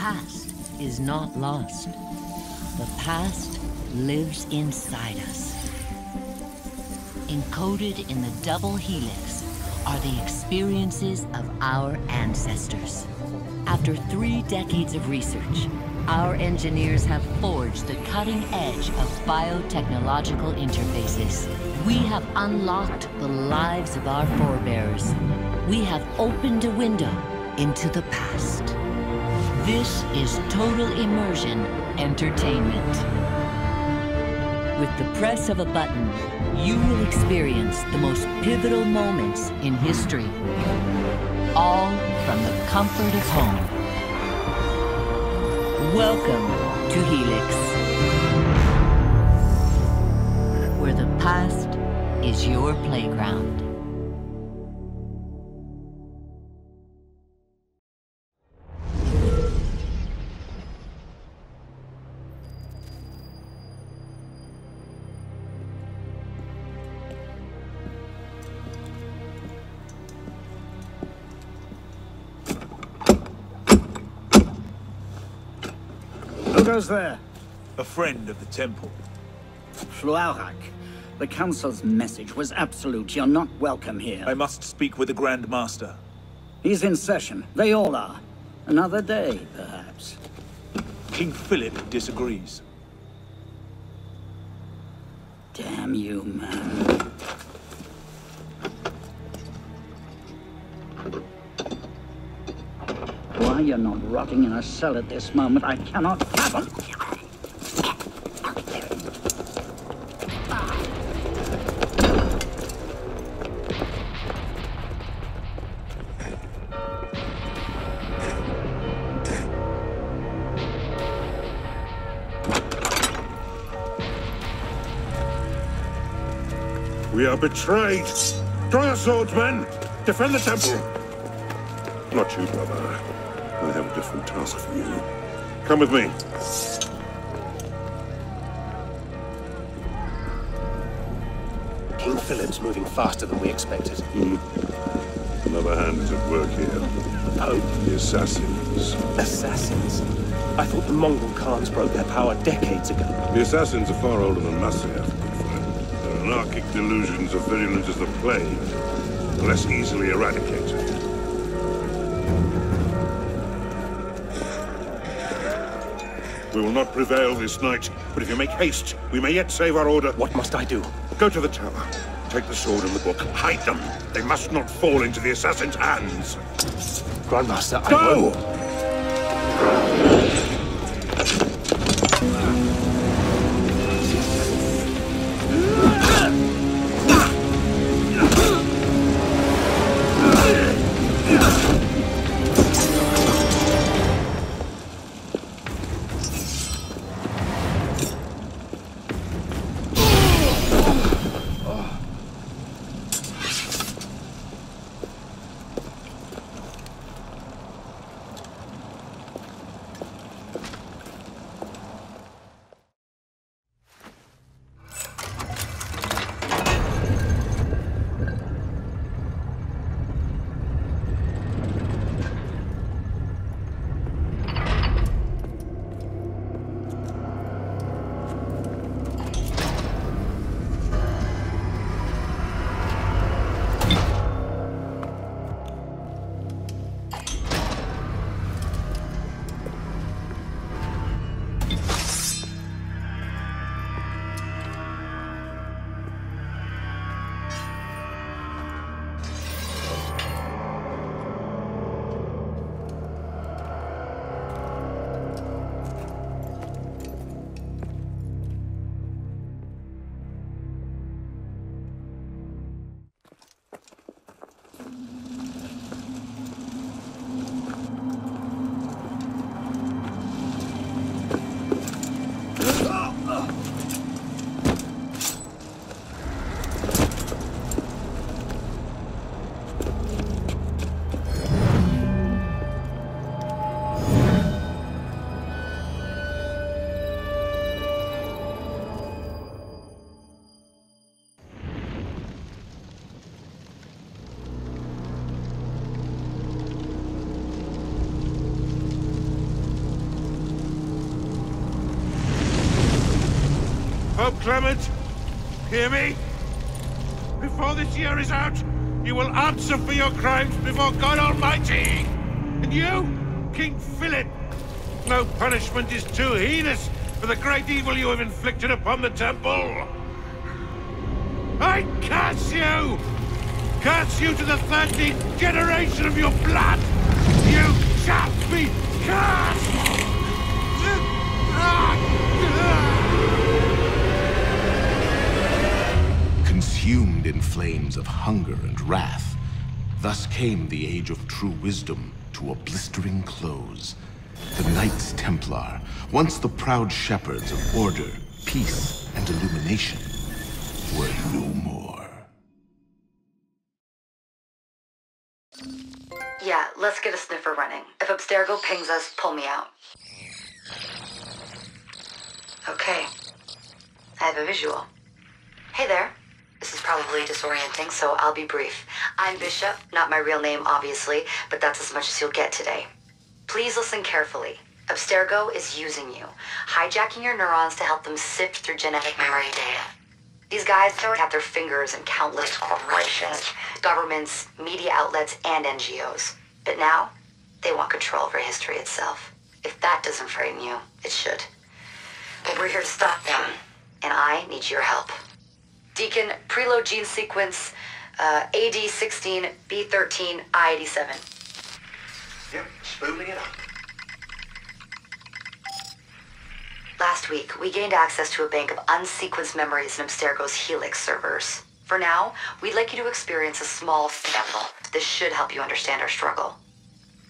past is not lost. The past lives inside us. Encoded in the double helix are the experiences of our ancestors. After 3 decades of research, our engineers have forged the cutting edge of biotechnological interfaces. We have unlocked the lives of our forebears. We have opened a window into the past. This is total immersion entertainment. With the press of a button, you will experience the most pivotal moments in history. All from the comfort of home. Welcome to Helix, where the past is your playground. Who goes there? A friend of the temple. Fluaurak. The Council's message was absolute. You're not welcome here. I must speak with the Grand Master. He's in session. They all are. Another day, perhaps. King Philip disagrees. Damn you, man. Why you're not rotting in a cell at this moment, I cannot fathom. We are betrayed! Draw your swords, men! Defend the temple! Not you, brother. I have a different task for you. Come with me. King Philip's moving faster than we expected. Another hand is at work here. Oh? The assassins. Assassins? I thought the Mongol Khans broke their power decades ago. The assassins are far older than Masyaf, my friend. Their anarchic delusions are virulent as the plague, less easily eradicated. We will not prevail this night, but if you make haste, we may yet save our order. What must I do? Go to the tower. Take the sword and the book. Hide them. They must not fall into the assassin's hands. Grandmaster, I Go! will. Pope Clement, hear me? Before this year is out, you will answer for your crimes before God Almighty! And you, King Philip, no punishment is too heinous for the great evil you have inflicted upon the temple. I curse you! Curse you to the 13th generation of your blood! You shall be cursed! Consumed in flames of hunger and wrath, thus came the age of true wisdom to a blistering close. The Knights Templar, once the proud shepherds of order, peace, and illumination, were no more. Yeah, let's get a sniffer running. If Abstergo pings us, pull me out. Okay. I have a visual. Hey there. This is probably disorienting, so I'll be brief. I'm Bishop, not my real name, obviously, but that's as much as you'll get today. Please listen carefully. Abstergo is using you, hijacking your neurons to help them sift through genetic memory data. These guys don't have their fingers in countless corporations, governments, media outlets, and NGOs. But now, they want control over history itself. If that doesn't frame you, it should. But we're here to stop them, and I need your help. Deacon, preload gene sequence, AD16, B13, I87. Yep, spooling it up. Last week, we gained access to a bank of unsequenced memories in Abstergo's Helix servers. For now, we'd like you to experience a small sample. This should help you understand our struggle.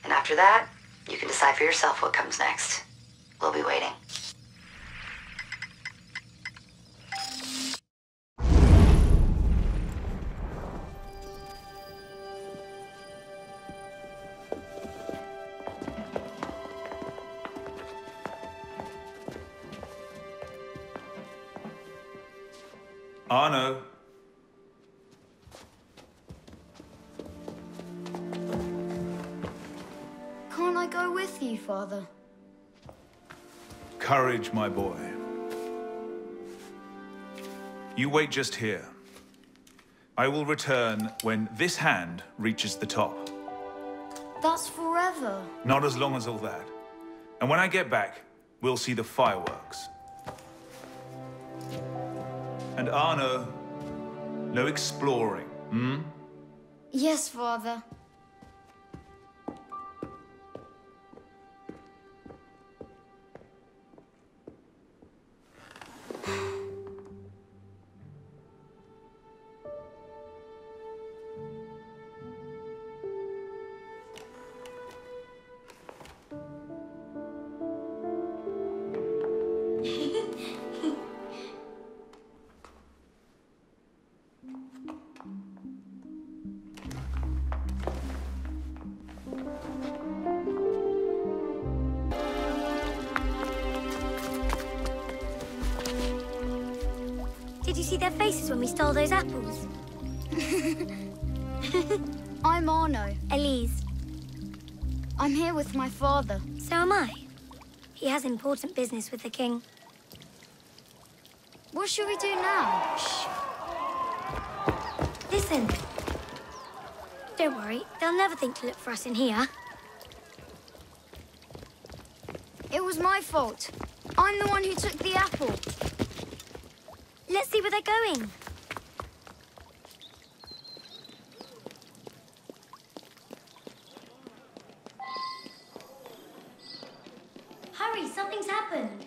And after that, you can decide for yourself what comes next. We'll be waiting. Arno. Can't I go with you, Father? Courage, my boy. You wait just here. I will return when this hand reaches the top. That's forever. Not as long as all that. And when I get back, we'll see the fireworks. And Arno, no exploring, hmm? Yes, Father. Did you see their faces when we stole those apples? I'm Arno. Elise. I'm here with my father. So am I. He has important business with the king. What should we do now? Shh. Listen. Don't worry, they'll never think to look for us in here. It was my fault. I'm the one who took the apple. Let's see where they're going. Hurry, something's happened.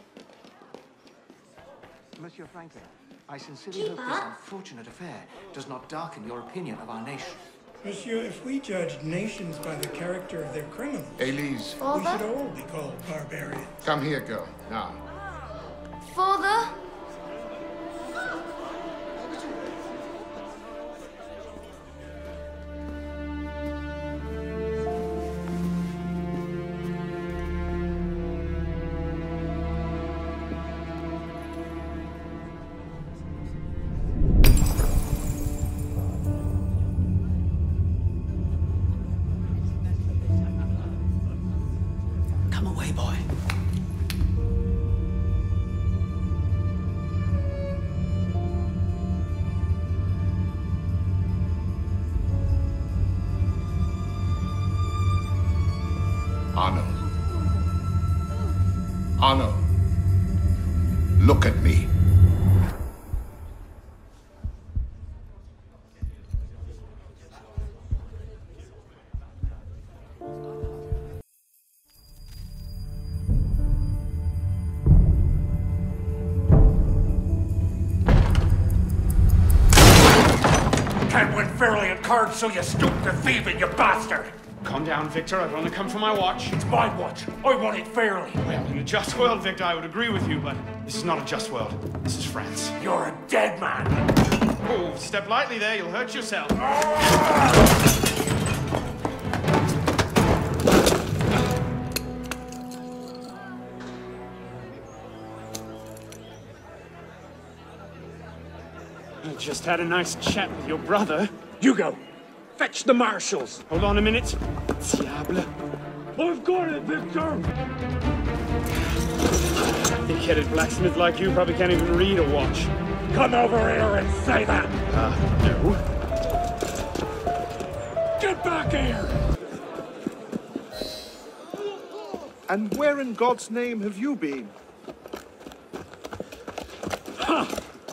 Monsieur Franklin, I sincerely hope this unfortunate affair does not darken your opinion of our nation. Monsieur, if we judged nations by the character of their criminals, Elise, we should all be called barbarians. come here, girl. Now. Father? Come away, boy. Look at me. Can't win fairly at cards, so you stoop to thieving, you bastard! Calm down, Victor. I've only come for my watch. It's my watch. I want it fairly. Well, in a just world, Victor, I would agree with you, but this is not a just world. This is France. You're a dead man. Oh, step lightly there. You'll hurt yourself. I just had a nice chat with your brother. Hugo, fetch the marshals. Hold on a minute. Diable. I've got it, Victor! Thick-headed blacksmith like you probably can't even read a watch. Come over here and say that! No. Get back here! And where in God's name have you been? Ha!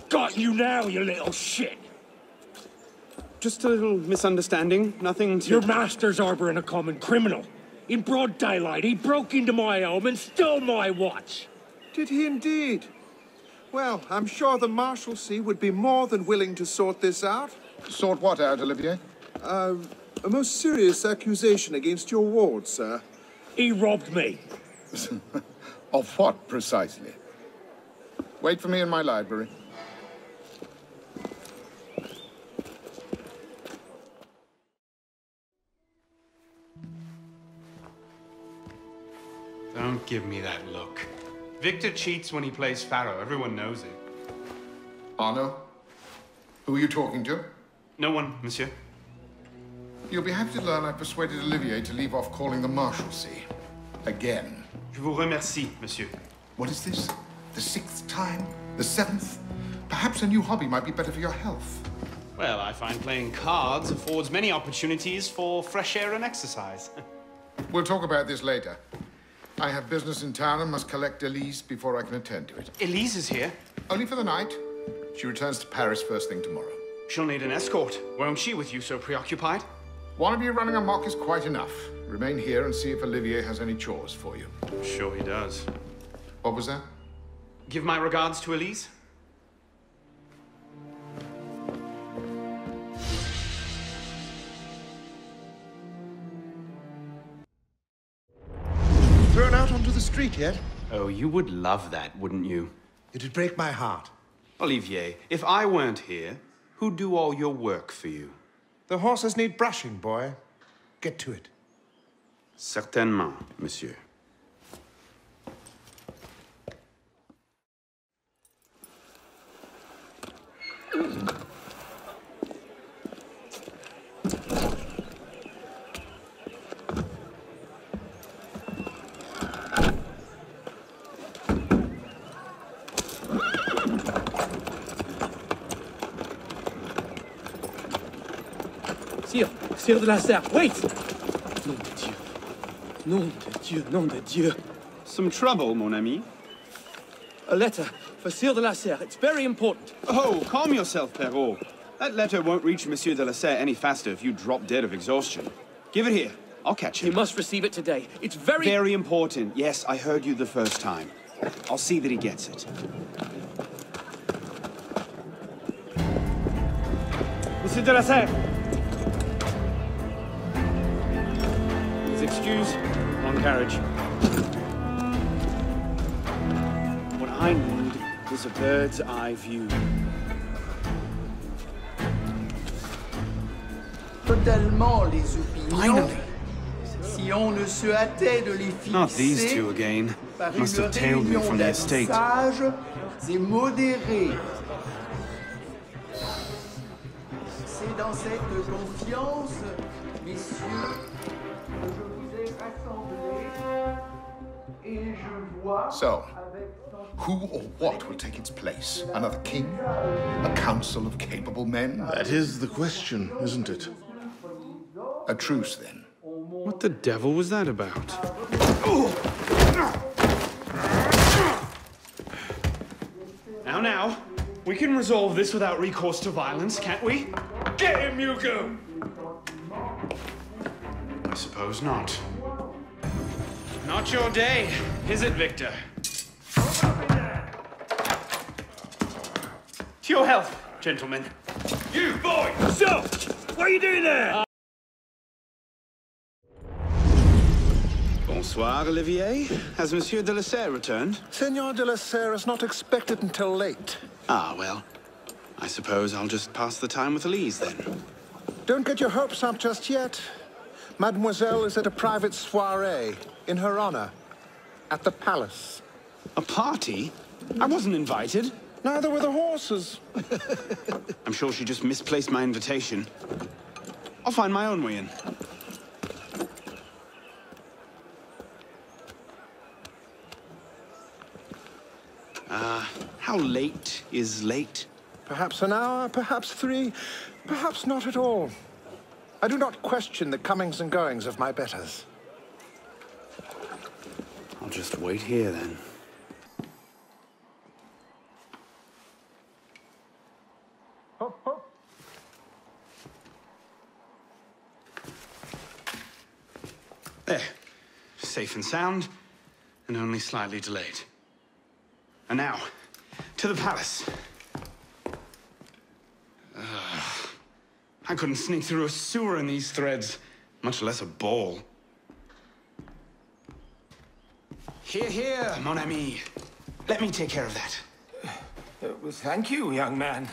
Got you now, you little shit! Just a little misunderstanding. Nothing to... Your master's harboring a common criminal. In broad daylight, he broke into my home and stole my watch. Did he indeed? Well, I'm sure the Marshalsea would be more than willing to sort this out. Sort what out, Olivier? A most serious accusation against your ward, sir. He robbed me. Of what, precisely? Wait for me in my library. Don't give me that look. Victor cheats when he plays Pharaoh. Everyone knows it. Arno? Who are you talking to? No one, monsieur. You'll be happy to learn I persuaded Olivier to leave off calling the Marshalsea. Again. Je vous remercie, monsieur. What is this? The 6th time? The 7th? Perhaps a new hobby might be better for your health. Well, I find playing cards affords many opportunities for fresh air and exercise. We'll talk about this later. I have business in town and must collect Elise before I can attend to it. Elise is here? Only for the night. She returns to Paris first thing tomorrow. She'll need an escort, won't she, with you so preoccupied? One of you running amok is quite enough. Remain here and see if Olivier has any chores for you. I'm sure he does. What was that? Give my regards to Elise. Thrown out onto the street yet? Oh, you would love that, wouldn't you? It'd break my heart. Olivier, if I weren't here, who'd do all your work for you? The horses need brushing, boy. Get to it. Certainement, monsieur. Sire de la Serre, wait! Nom de Dieu. Nom de Dieu, nom de Dieu. Some trouble, mon ami? A letter for Sire de la Serre. It's very important. Oh, calm yourself, Perrault. That letter won't reach Monsieur de la Serre any faster if you drop dead of exhaustion. Give it here. I'll catch him. He must receive it today. It's very... Very important. Yes, I heard you the first time. I'll see that he gets it. Monsieur de la Serre! Excuse, wrong carriage. What I need is a bird's eye view. Totalement les opinions. Si on ne se hâtait de les fixer. Not these two again. Must have tailed me from the estate. C'est modéré. C'est dans cette confiance, messieurs. So, who or what will take its place? Another king? A council of capable men? That is the question, isn't it? A truce, then. What the devil was that about? Now, we can resolve this without recourse to violence, can't we? Get him, Hugo! I suppose not. Not your day, is it, Victor? To your health, gentlemen. You, boy! So, what are you doing there? Bonsoir, Olivier. Has Monsieur de la Serre returned? Senor de la Serre is not expected until late. Ah, well, I suppose I'll just pass the time with Elise, then. Don't get your hopes up just yet. Mademoiselle is at a private soiree in her honor at the palace. A party? I wasn't invited. Neither were the horses. I'm sure she just misplaced my invitation. I'll find my own way in. How late is late? Perhaps an hour, perhaps 3, perhaps not at all. I do not question the comings and goings of my betters. I'll just wait here, then. Hop, hop. There. Safe and sound, and only slightly delayed. And now, to the palace. I couldn't sneak through a sewer in these threads, much less a ball. Here, here, mon ami. Let me take care of that. Well, thank you, young man.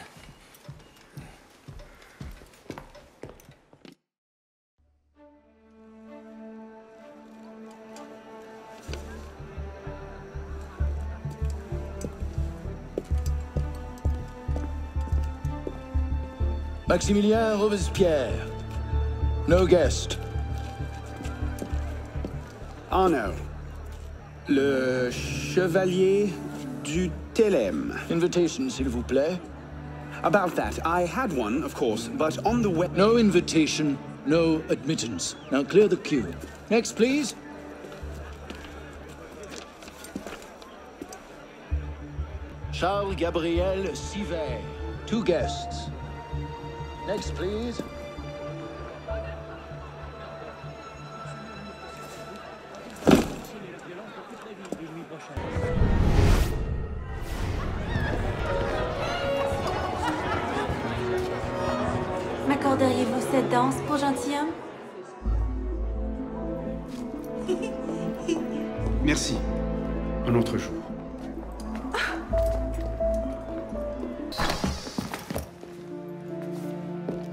Maximilien Robespierre. No guest. Arno. Le Chevalier du Télème. Invitation, s'il vous plaît. About that, I had one, of course, but on the web... No invitation, no admittance. Now clear the queue. Next, please. Charles Gabriel Siver. 2 guests. Next, please. M'accorderiez-vous cette danse pour gentilhomme? Merci. Un autre jour.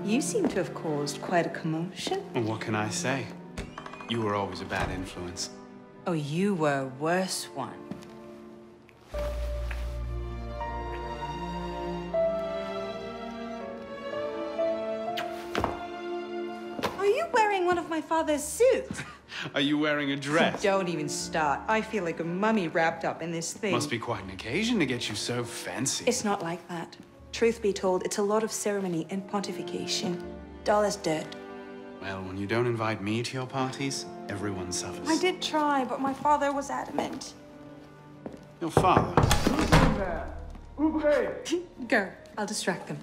You seem to have caused quite a commotion. Well, what can I say? You were always a bad influence. Oh, you were a worse one. Are you wearing one of my father's suits? Are you wearing a dress? Don't even start. I feel like a mummy wrapped up in this thing. Must be quite an occasion to get you so fancy. It's not like that. Truth be told, it's a lot of ceremony and pontification. Dull as dirt. Well, when you don't invite me to your parties, everyone suffers. I did try, but my father was adamant. Your father? Go. I'll distract them.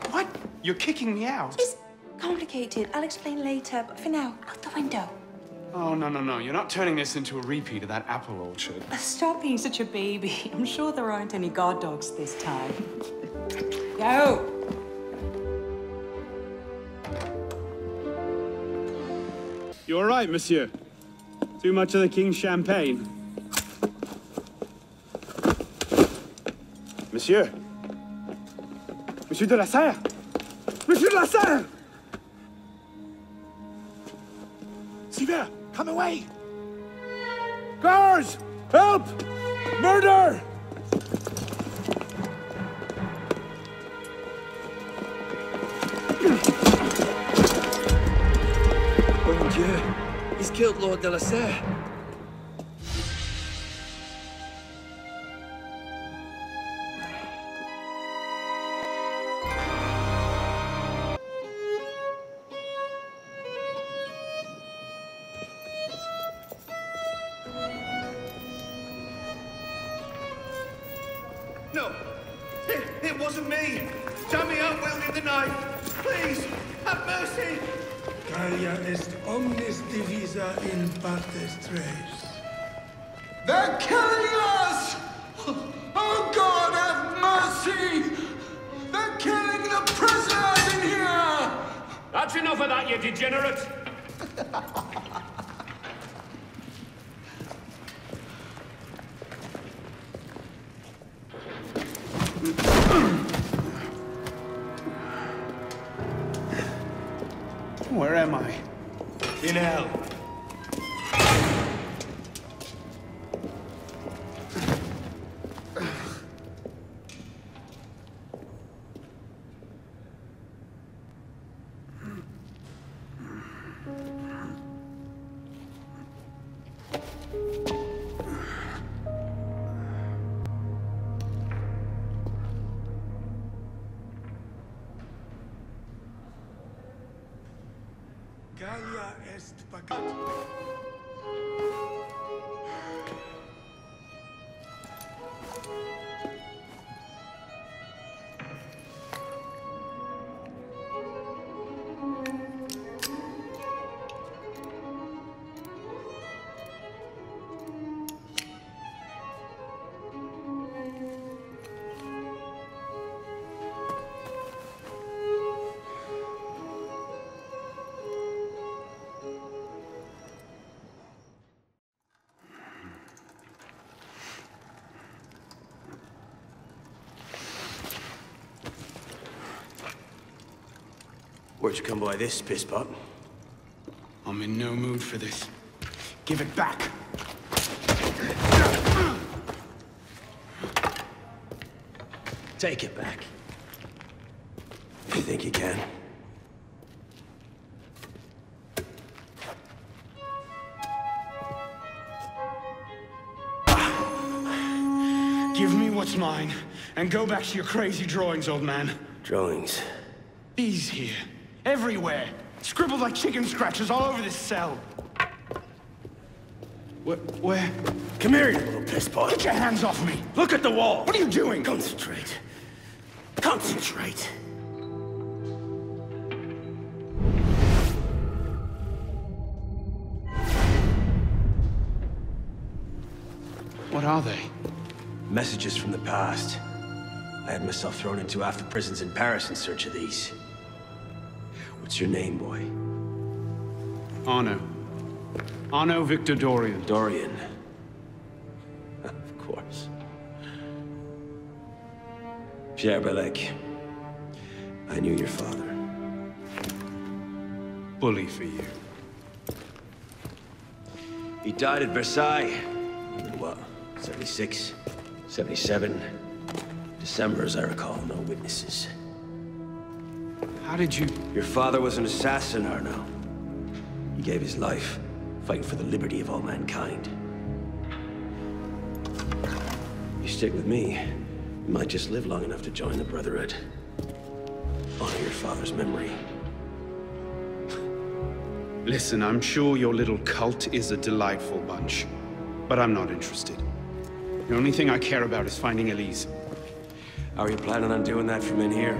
What? You're kicking me out? It's complicated. I'll explain later, but for now, out the window. Oh, no, no, no. You're not turning this into a repeat of that apple orchard. Stop being such a baby. I'm sure there aren't any guard dogs this time. Go! You're right, monsieur. Too much of the king's champagne. Monsieur. Monsieur de la Serre! Monsieur de la Serre! Siver, come away! Guards! Help! Murder! Mon Dieu! He's killed Lord de la Serre. No! It wasn't me! Damn me, I'm wielding the knife! Please, have mercy! Gallia est omnis divisa in partes tres. They're killing us! Oh God, have mercy! They're killing the prisoners in here! That's enough of that, you degenerate! Where am I? In hell. Gallia est pagat. Where'd you come by this, pisspot? I'm in no mood for this. Give it back! Take it back. You think you can? Give me what's mine, and go back to your crazy drawings, old man. Drawings? These here. Everywhere. Scribbled like chicken scratches all over this cell. Where? Come here, you little pisspot. Get your hands off me! Look at the wall! What are you doing? Concentrate. Concentrate. What are they? Messages from the past. I had myself thrown into half the prisons in Paris in search of these. What's your name, boy? Arno. Arno Victor Dorian. Dorian. Of course. Pierre Belec. I knew your father. Bully for you. He died at Versailles. In what? 76? 77? December, as I recall. No witnesses. How did you... Your father was an assassin, Arno. He gave his life, fighting for the liberty of all mankind. You stick with me, you might just live long enough to join the Brotherhood. Honor your father's memory. Listen, I'm sure your little cult is a delightful bunch, but I'm not interested. The only thing I care about is finding Elise. How are you planning on doing that from in here?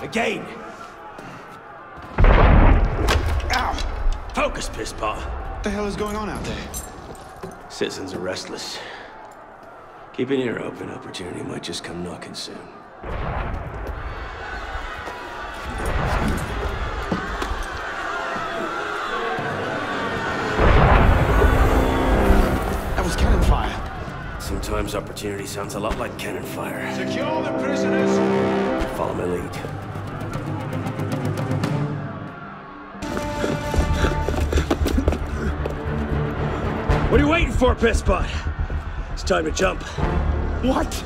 Again! Ow! Focus, pisspot! What the hell is going on out there? Citizens are restless. Keep an ear open. Opportunity might just come knocking soon. That was cannon fire. Sometimes opportunity sounds a lot like cannon fire. Secure the prisoners! Follow my lead. What are you waiting for, pisspot? It's time to jump. What?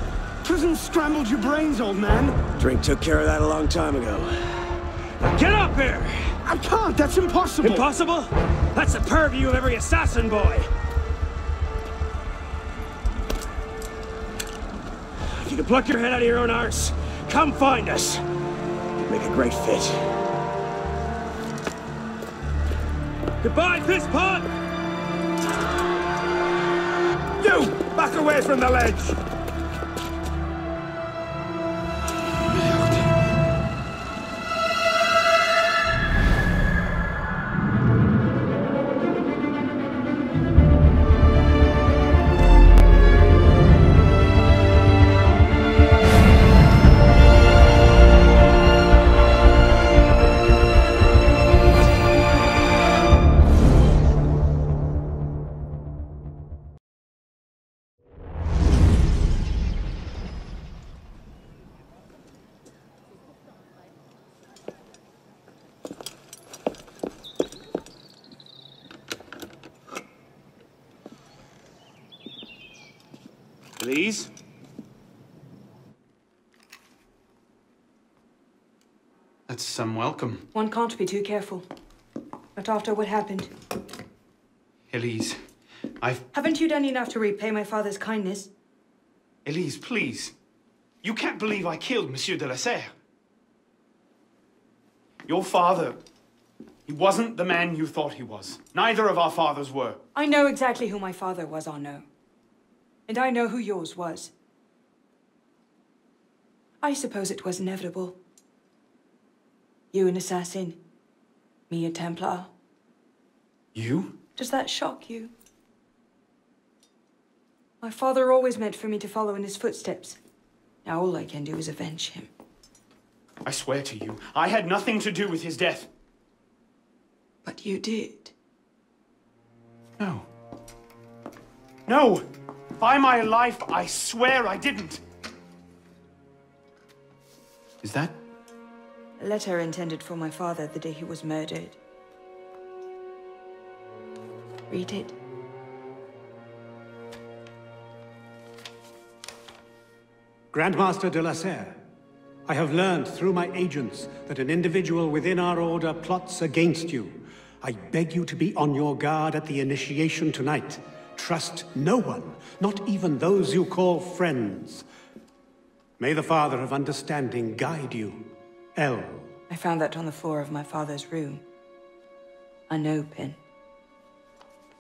Prison scrambled your brains, old man. Drink took care of that a long time ago. Now get up here! I can't, that's impossible! Impossible? That's the purview of every assassin boy! If you can pluck your head out of your own arse, come find us. You'd make a great fit. Goodbye, piss pot! You! Back away from the ledge! Please? That's some welcome. One can't be too careful. Not after what happened. Elise, Haven't you done enough to repay my father's kindness? Elise, please. You can't believe I killed Monsieur de la Serre. Your father, he wasn't the man you thought he was. Neither of our fathers were. I know exactly who my father was, Arno. And I know who yours was. I suppose it was inevitable. You an assassin, me a Templar. You? Does that shock you? My father always meant for me to follow in his footsteps. Now all I can do is avenge him. I swear to you, I had nothing to do with his death. But you did. No. No! By my life, I swear I didn't. Is that? A letter intended for my father the day he was murdered. Read it. Grandmaster de la Serre, I have learned through my agents that an individual within our order plots against you. I beg you to be on your guard at the initiation tonight. Trust no one, not even those you call friends. May the Father of Understanding guide you. L. I found that on the floor of my father's room. A no pin.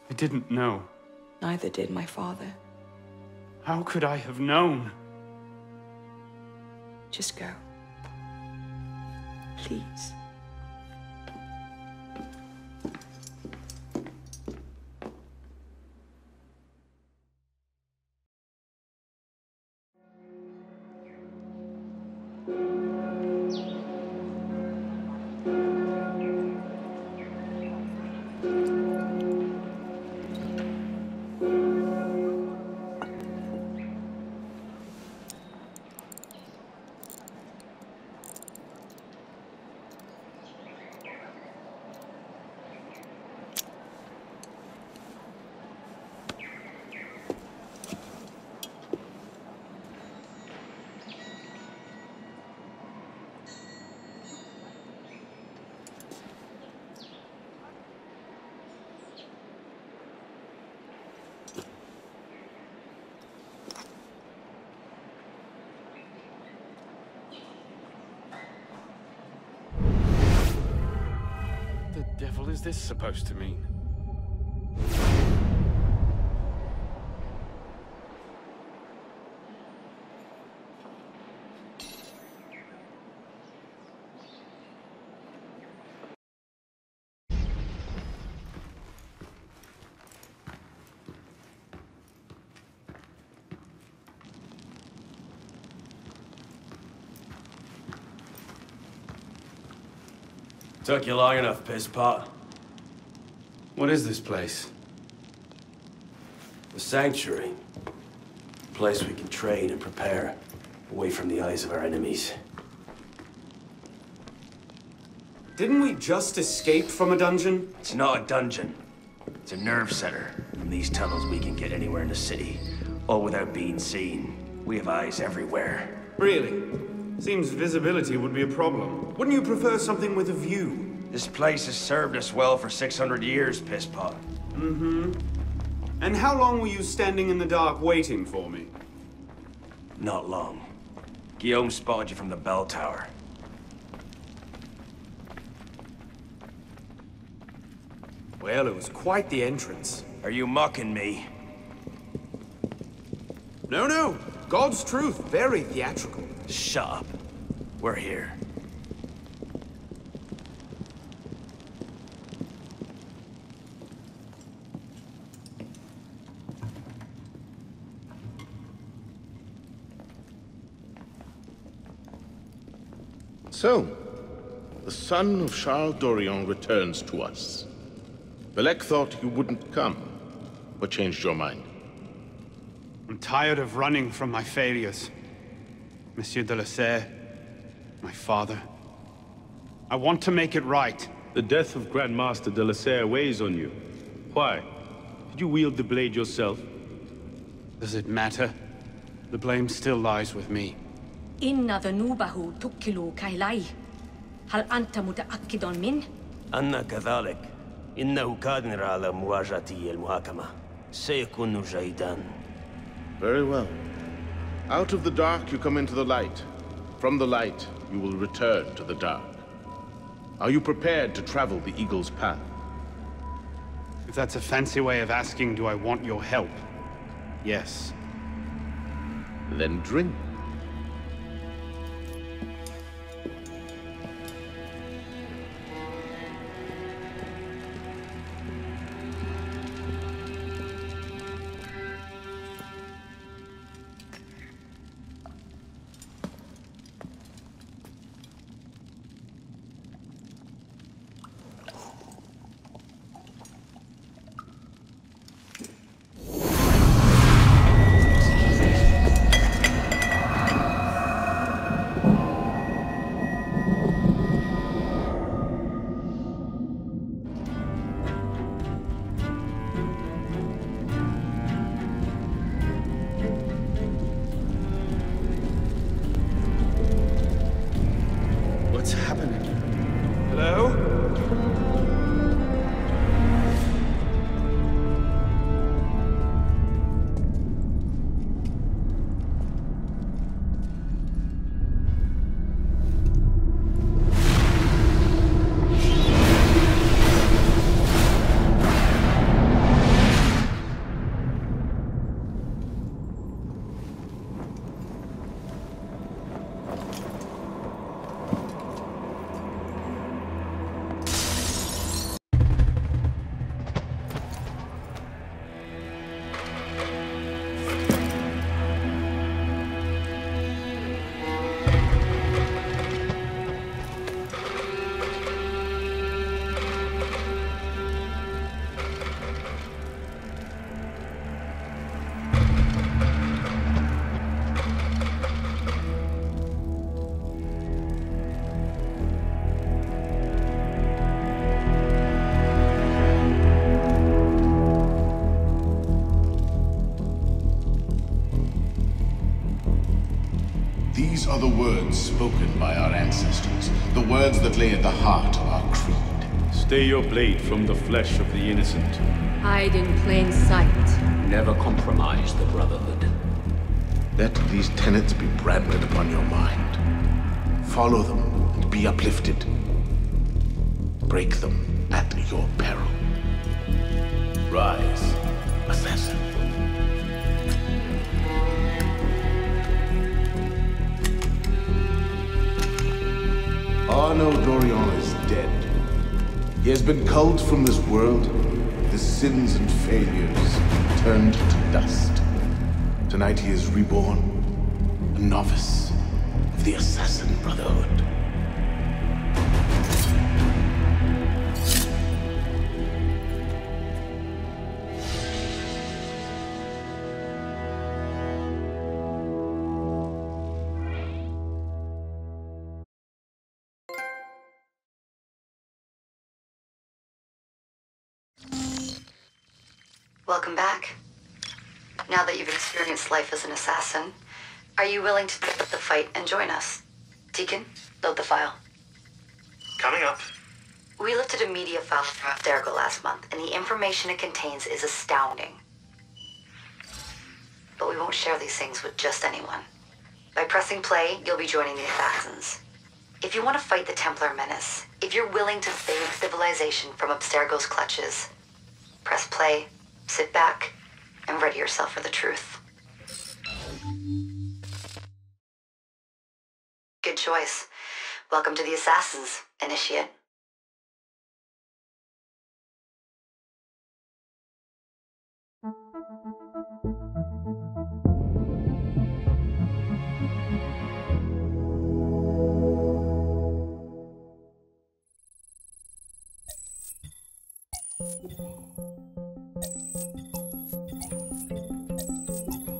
I didn't know. Neither did my father. How could I have known? Just go. Please. The devil is this supposed to mean? Took you long enough, piss pot. What is this place? The Sanctuary. A place we can train and prepare, away from the eyes of our enemies. Didn't we just escape from a dungeon? It's not a dungeon. It's a nerve center. In these tunnels, we can get anywhere in the city, all without being seen. We have eyes everywhere. Really? Seems visibility would be a problem. Wouldn't you prefer something with a view? This place has served us well for 600 years, pisspot. Mm-hmm. And how long were you standing in the dark waiting for me? Not long. Guillaume spotted you from the bell tower. Well, it was quite the entrance. Are you mocking me? No. God's truth. Very theatrical. Shut up. We're here. So, the son of Charles Dorian returns to us. Belek thought you wouldn't come. What changed your mind? I'm tired of running from my failures. Monsieur de la Serre, my father. I want to make it right. The death of Grand Master de la Serre weighs on you. Why? Did you wield the blade yourself? Does it matter? The blame still lies with me. إن ذنوبه تكل كيلاي. هل أنت متأكد من؟ أنا كذلك. إنه قادر على مواجهة المحاكمة. سيكون جيدا. Very well. Out of the dark you come into the light. From the light you will return to the dark. Are you prepared to travel the Eagle's path? If that's a fancy way of asking, do I want your help? Yes. Then drink. These are the words spoken by our ancestors, the words that lay at the heart of our creed. Stay your blade from the flesh of the innocent. Hide in plain sight. Never compromise the Brotherhood. Let these tenets be branded upon your mind. Follow them and be uplifted. Break them at your peril. Rise, assassin. Arno Dorian is dead. He has been culled from this world, his sins and failures turned to dust. Tonight he is reborn, a novice of the Assassin Brotherhood. Welcome back. Now that you've experienced life as an assassin, Are you willing to pick up the fight and join us? Deacon, load the file. Coming up. We lifted a media file from Abstergo last month, and the information it contains is astounding. But we won't share these things with just anyone. By pressing play, you'll be joining the Assassins. If you want to fight the Templar menace, if you're willing to save civilization from Abstergo's clutches, press play, sit back, and ready yourself for the truth. Good choice. Welcome to the Assassins, Initiate.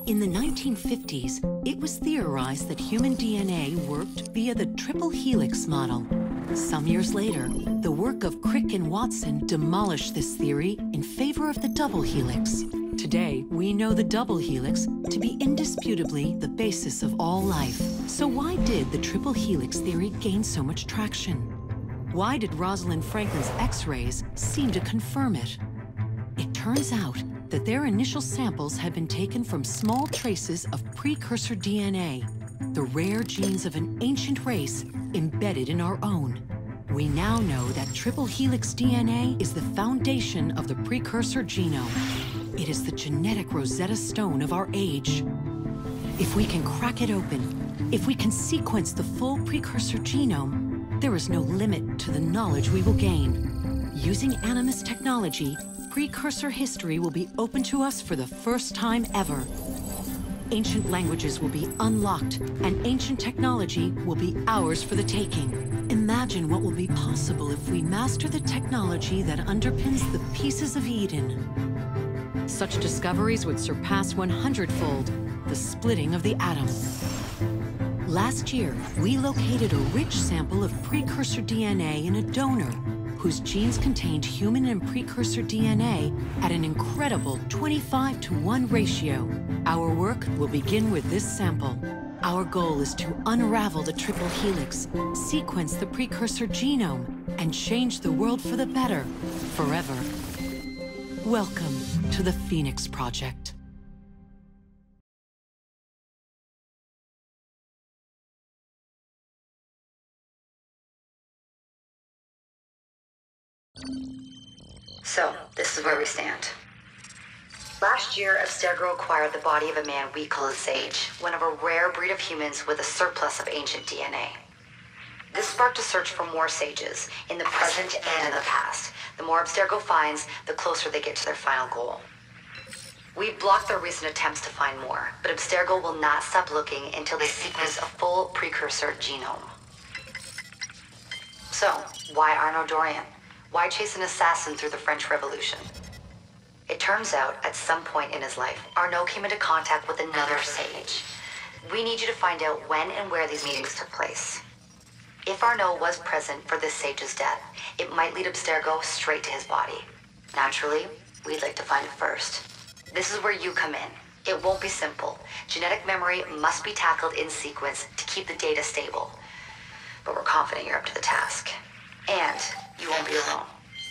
In the 1950s, it was theorized that human DNA worked via the triple helix model. Some years later, the work of Crick and Watson demolished this theory in favor of the double helix. Today, we know the double helix to be indisputably the basis of all life. So why did the triple helix theory gain so much traction? Why did Rosalind Franklin's X-rays seem to confirm it? It turns out that their initial samples had been taken from small traces of precursor DNA, the rare genes of an ancient race embedded in our own. We now know that triple helix DNA is the foundation of the precursor genome. It is the genetic Rosetta Stone of our age. If we can crack it open, if we can sequence the full precursor genome, there is no limit to the knowledge we will gain. Using Animus technology, precursor history will be open to us for the first time ever. Ancient languages will be unlocked, and ancient technology will be ours for the taking. Imagine what will be possible if we master the technology that underpins the pieces of Eden. Such discoveries would surpass 100-fold the splitting of the atom. Last year, we located a rich sample of precursor DNA in a donor whose genes contained human and precursor DNA at an incredible 25-to-1 ratio. Our work will begin with this sample. Our goal is to unravel the triple helix, sequence the precursor genome, and change the world for the better, forever. Welcome to the Phoenix Project. So, this is where we stand. Last year, Abstergo acquired the body of a man we call a Sage, one of a rare breed of humans with a surplus of ancient DNA. This sparked a search for more Sages, in the present and in the past. The more Abstergo finds, the closer they get to their final goal. We've blocked their recent attempts to find more, but Abstergo will not stop looking until they sequence a full precursor genome. So, why Arno Dorian? Why chase an assassin through the French Revolution? It turns out, at some point in his life, Arno came into contact with another Sage. We need you to find out when and where these meetings took place. If Arno was present for this Sage's death, it might lead Abstergo straight to his body. Naturally, we'd like to find it first. This is where you come in. It won't be simple. Genetic memory must be tackled in sequence to keep the data stable. But we're confident you're up to the task. And you won't be alone.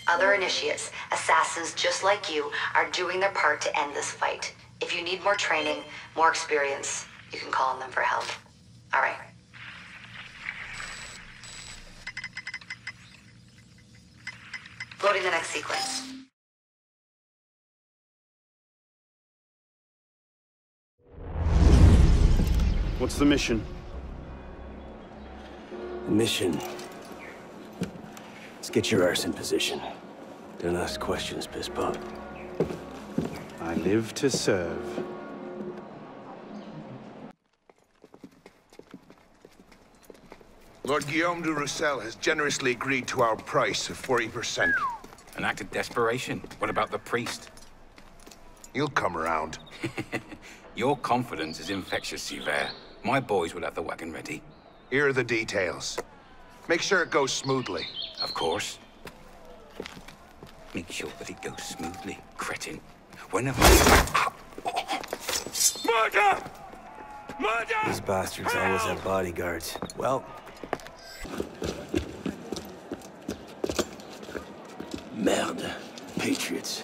Other initiates, assassins just like you, are doing their part to end this fight. If you need more training, more experience, you can call on them for help. All right. Loading the next sequence. What's the mission? The mission. Let's get your arse in position. Don't ask questions, piss pop. I live to serve. Lord Guillaume de Roussel has generously agreed to our price of 40%. An act of desperation. What about the priest? He'll come around. Your confidence is infectious, Sivert. My boys will have the wagon ready. Here are the details. Make sure it goes smoothly. Of course. Make sure that it goes smoothly, cretin. Whenever... Murder! These bastards always have bodyguards. Well... Merde. Patriots.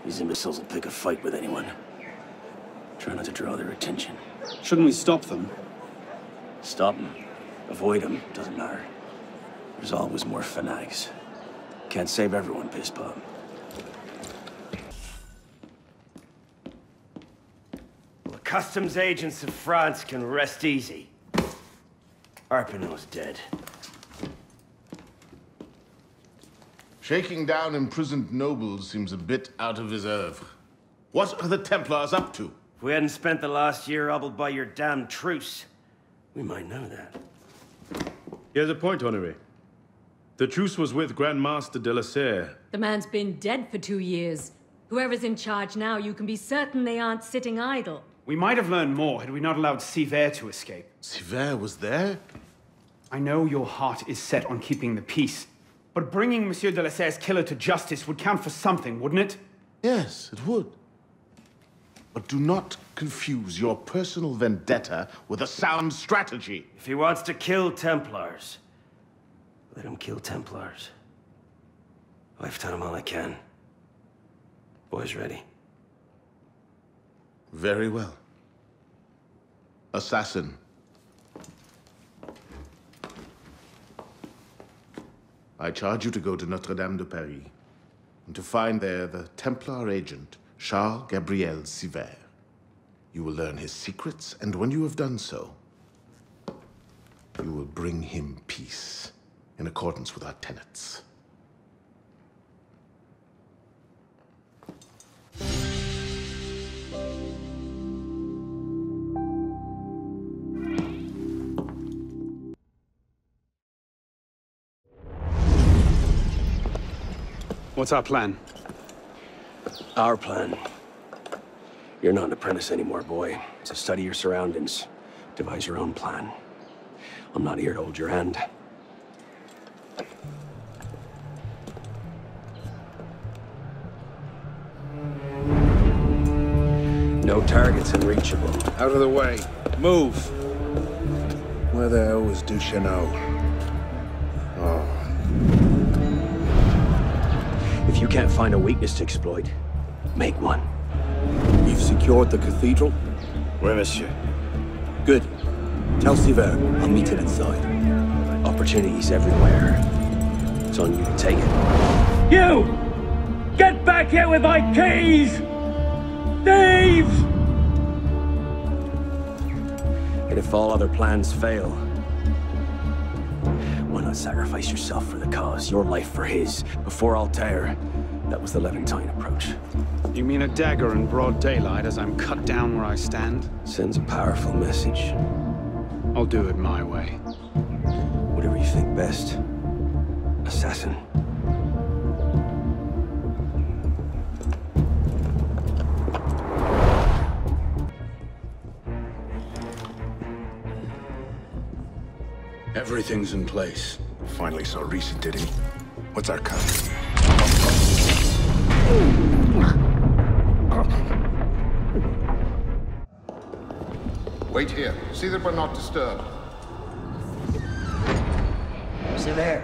These imbeciles will pick a fight with anyone. Try not to draw their attention. Shouldn't we stop them? Stop them. Avoid them. Doesn't matter. There's always more fanatics. Can't save everyone, piss pop. The customs agents of France can rest easy. Arpinot's dead. Shaking down imprisoned nobles seems a bit out of his oeuvre. What are the Templars up to? If we hadn't spent the last year hobbled by your damn truce, we might know that. He has a point, Honoré. The truce was with Grand Master de la Serre. The man's been dead for 2 years. Whoever's in charge now, you can be certain they aren't sitting idle. We might have learned more had we not allowed Sivert to escape. Sivert was there? I know your heart is set on keeping the peace, but bringing Monsieur de la Serre's killer to justice would count for something, wouldn't it? Yes, it would. But do not confuse your personal vendetta with a sound strategy. If he wants to kill Templars, let him kill Templars. I've done all I can. Boys ready? Very well. Assassin. I charge you to go to Notre-Dame de Paris and to find there the Templar agent, Charles Gabriel Sivert. You will learn his secrets, and when you have done so, you will bring him peace in accordance with our tenets. What's our plan? Our plan? You're not an apprentice anymore, boy. So study your surroundings. Devise your own plan. I'm not here to hold your hand. No targets unreachable. Out of the way. Move. Where the hell was Duchesneau? Oh. If you can't find a weakness to exploit, make one. You've secured the cathedral? Oui, monsieur. Good. Tell Sivert I'll meet him inside. Opportunities everywhere. It's on you to take it. You! Get back here with my keys! Thieves! And if all other plans fail, why not sacrifice yourself for the cause, your life for his? Before Altair, that was the Levantine approach. You mean a dagger in broad daylight as I'm cut down where I stand? Sends a powerful message. I'll do it my way. Whatever you think best, assassin. Everything's in place. Finally saw Reese, did he? What's our cut? Wait here. See that we're not disturbed. Sivert.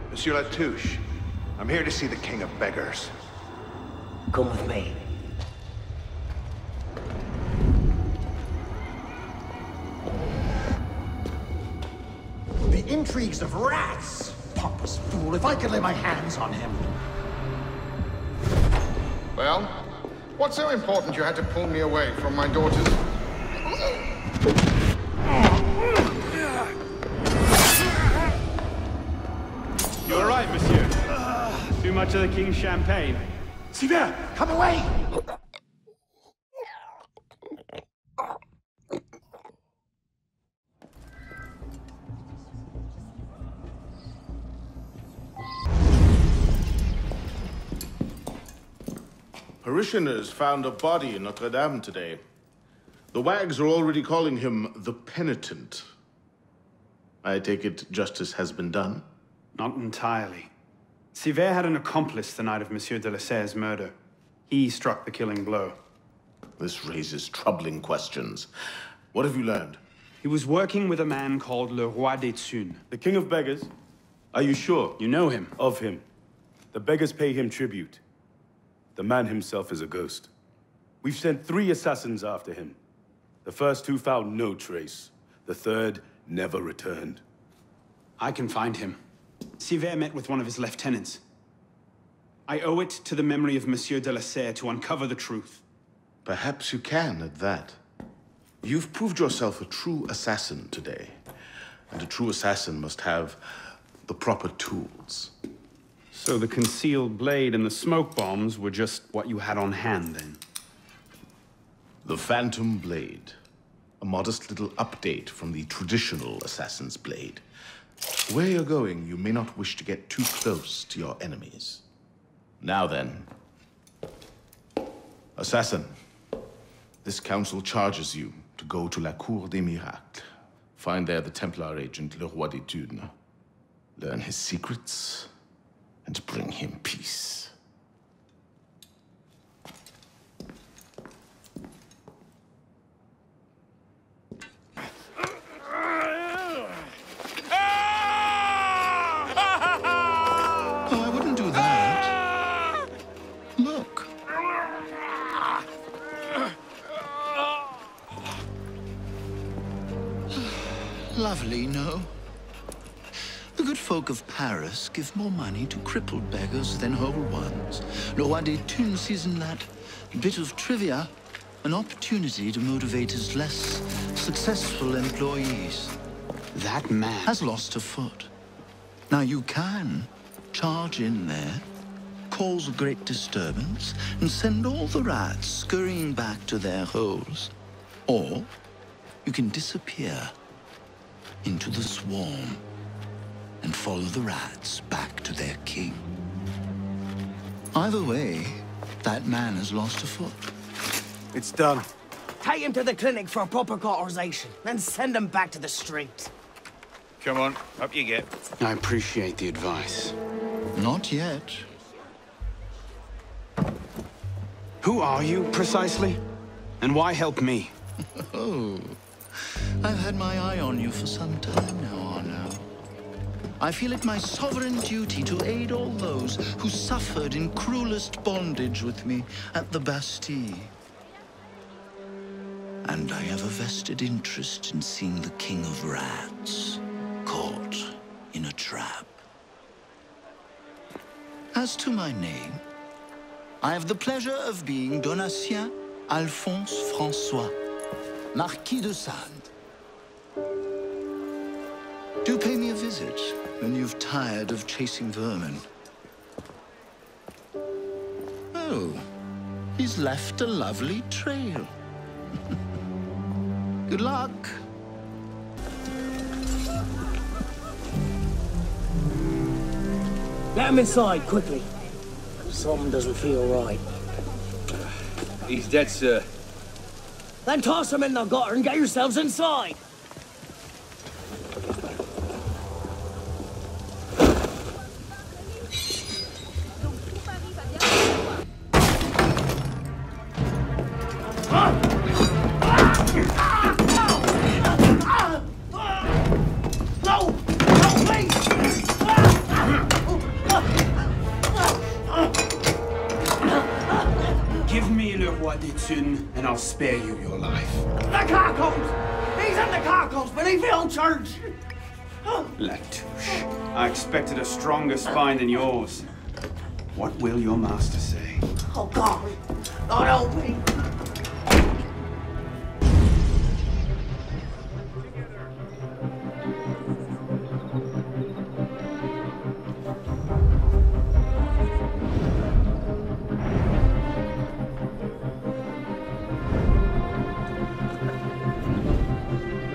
Monsieur Latouche, I'm here to see the King of Beggars. Come with me. The intrigues of rats! Pompous fool, if I could lay my hands on him. Well, what's so important you had to pull me away from my daughters? You're right, monsieur. Too much of the king's champagne. Sivert, come away! Parishioners found a body in Notre-Dame today. The wags are already calling him the Penitent. I take it justice has been done? Not entirely. Sivert had an accomplice the night of Monsieur de la Serre's murder. He struck the killing blow. This raises troubling questions. What have you learned? He was working with a man called Le Roi des Thunes. The King of Beggars? Are you sure? You know him? Of him. The beggars pay him tribute. The man himself is a ghost. We've sent 3 assassins after him. The first 2 found no trace. The third never returned. I can find him. Sivert met with one of his lieutenants. I owe it to the memory of Monsieur de la Serre to uncover the truth. Perhaps you can at that. You've proved yourself a true assassin today. And a true assassin must have the proper tools. So the concealed blade and the smoke bombs were just what you had on hand, then? The Phantom Blade. A modest little update from the traditional assassin's blade. Where you're going, you may not wish to get too close to your enemies. Now then. Assassin, this council charges you to go to La Cour des Miracles. Find there the Templar agent, Le Roi des Thunes. Learn his secrets, and bring him peace. Oh, I wouldn't do that. Look. Lovely, no? The good folk of Paris give more money to crippled beggars than whole ones. Le Roi des Thunes sees in that bit of trivia an opportunity to motivate his less successful employees. That man has lost a foot. Now you can charge in there, cause a great disturbance, and send all the rats scurrying back to their holes. Or you can disappear into the swarm and follow the rats back to their king. Either way, that man has lost a foot. It's done. Take him to the clinic for proper cauterization, then send him back to the street. Come on, up you get. I appreciate the advice. Not yet. Who are you, precisely? And why help me? Oh, I've had my eye on you for some time now, Arno. I feel it my sovereign duty to aid all those who suffered in cruelest bondage with me at the Bastille. And I have a vested interest in seeing the King of Rats caught in a trap. As to my name, I have the pleasure of being Donatien Alphonse François, Marquis de Sade. Do pay me a visit when you've tired of chasing vermin. Oh, he's left a lovely trail. Good luck. Get him inside, quickly. Something doesn't feel right. He's dead, sir. Then toss him in the gutter and get yourselves inside. And I'll spare you your life. The catacombs! He's in the catacombs beneath the old church! Latouche, I expected a stronger spine than yours. What will your master say? Oh, God! Lord help me!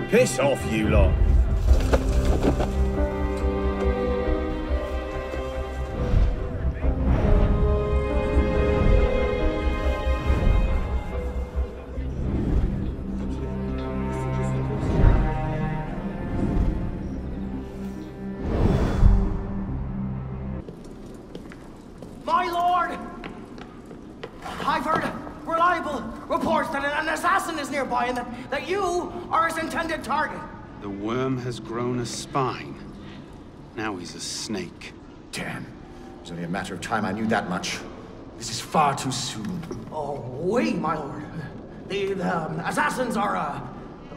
Piss off, you lot. My lord! I've heard reliable reports that an assassin is nearby and that you are his intended target. The worm has grown a spine. Now he's a snake. Damn. It was only a matter of time I knew that much. This is far too soon. Oh, oui, my lord. The assassins are,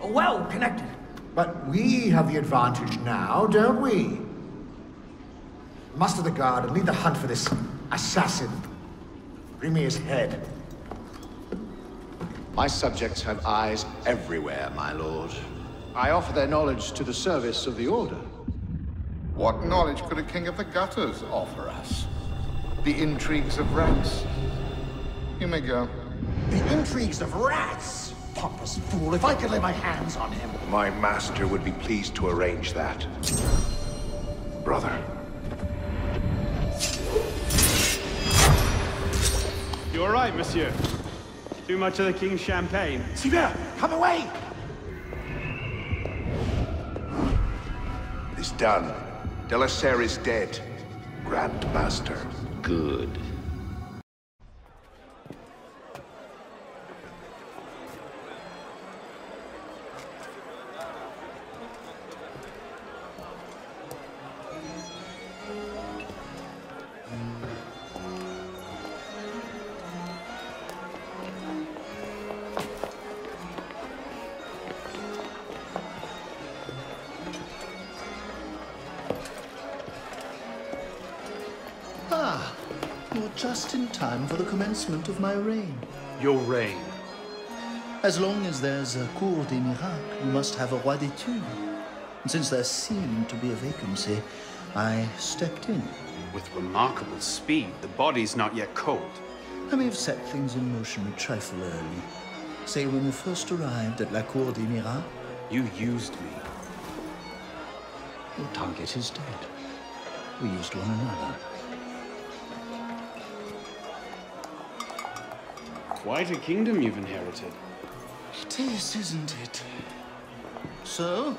well connected. But we have the advantage now, don't we? Muster the guard and lead the hunt for this assassin. Bring me his head. My subjects have eyes everywhere, my lord. I offer their knowledge to the service of the Order. What knowledge could a king of the gutters offer us? The intrigues of rats? You may go. The intrigues of rats? Pompous fool, if I could lay my hands on him. My master would be pleased to arrange that. Brother. You all right, monsieur? Too much of the king's champagne? Sylvain, come away! It's done. Delaserre is dead. Grand Master. Good. Ah, you're just in time for the commencement of my reign. Your reign? As long as there's a Cour des Miracles, you must have a Roi d'études. And since there seemed to be a vacancy, I stepped in. With remarkable speed, the body's not yet cold. I may have set things in motion a trifle early. Say, when we first arrived at la Cour des Miracles, you used me. Your target is dead. We used one another. Quite a kingdom you've inherited. It is, isn't it? So,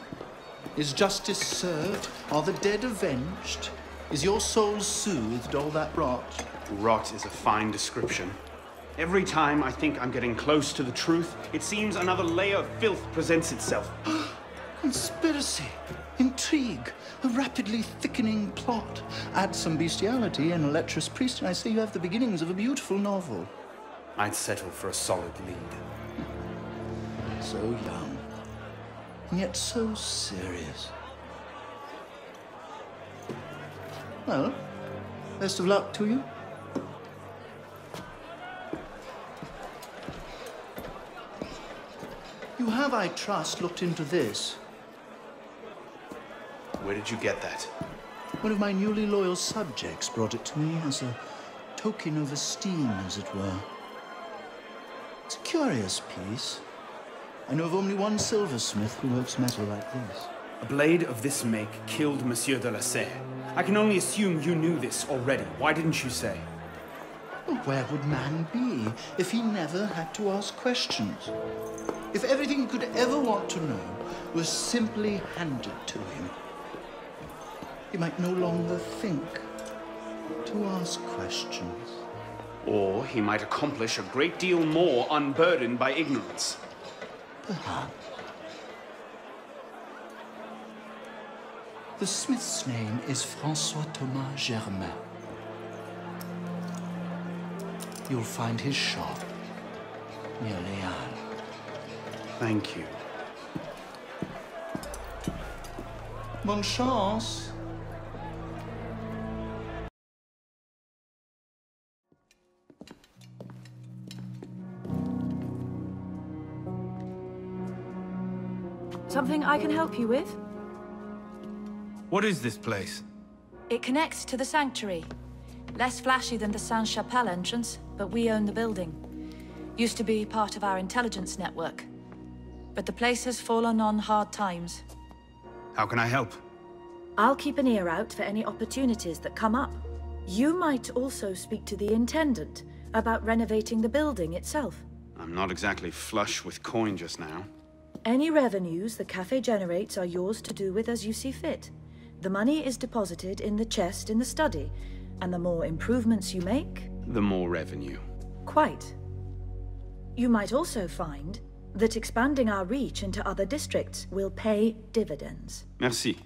is justice served? Are the dead avenged? Is your soul soothed, all that rot? Rot is a fine description. Every time I think I'm getting close to the truth, it seems another layer of filth presents itself. Conspiracy, intrigue, a rapidly thickening plot. Add some bestiality and a lecherous priest, and I say you have the beginnings of a beautiful novel. I'd settle for a solid lead. So young, and yet so serious. Well, best of luck to you. You have, I trust, looked into this. Where did you get that? One of my newly loyal subjects brought it to me as a token of esteem, as it were. It's a curious piece. I know of only one silversmith who works metal like this. A blade of this make killed Monsieur de la Serre. I can only assume you knew this already. Why didn't you say? Well, where would man be if he never had to ask questions? If everything he could ever want to know was simply handed to him? He might no longer think to ask questions. Or he might accomplish a great deal more unburdened by ignorance. Perhaps. The smith's name is François Thomas Germain. You'll find his shop near Léal. Thank you. Bonne chance. Something I can help you with? What is this place? It connects to the sanctuary. Less flashy than the Sainte-Chapelle entrance, but we own the building. Used to be part of our intelligence network. But the place has fallen on hard times. How can I help? I'll keep an ear out for any opportunities that come up. You might also speak to the Intendant about renovating the building itself. I'm not exactly flush with coin just now. Any revenues the cafe generates are yours to do with as you see fit. The money is deposited in the chest in the study, and the more improvements you make... the more revenue. Quite. You might also find that expanding our reach into other districts will pay dividends. Merci.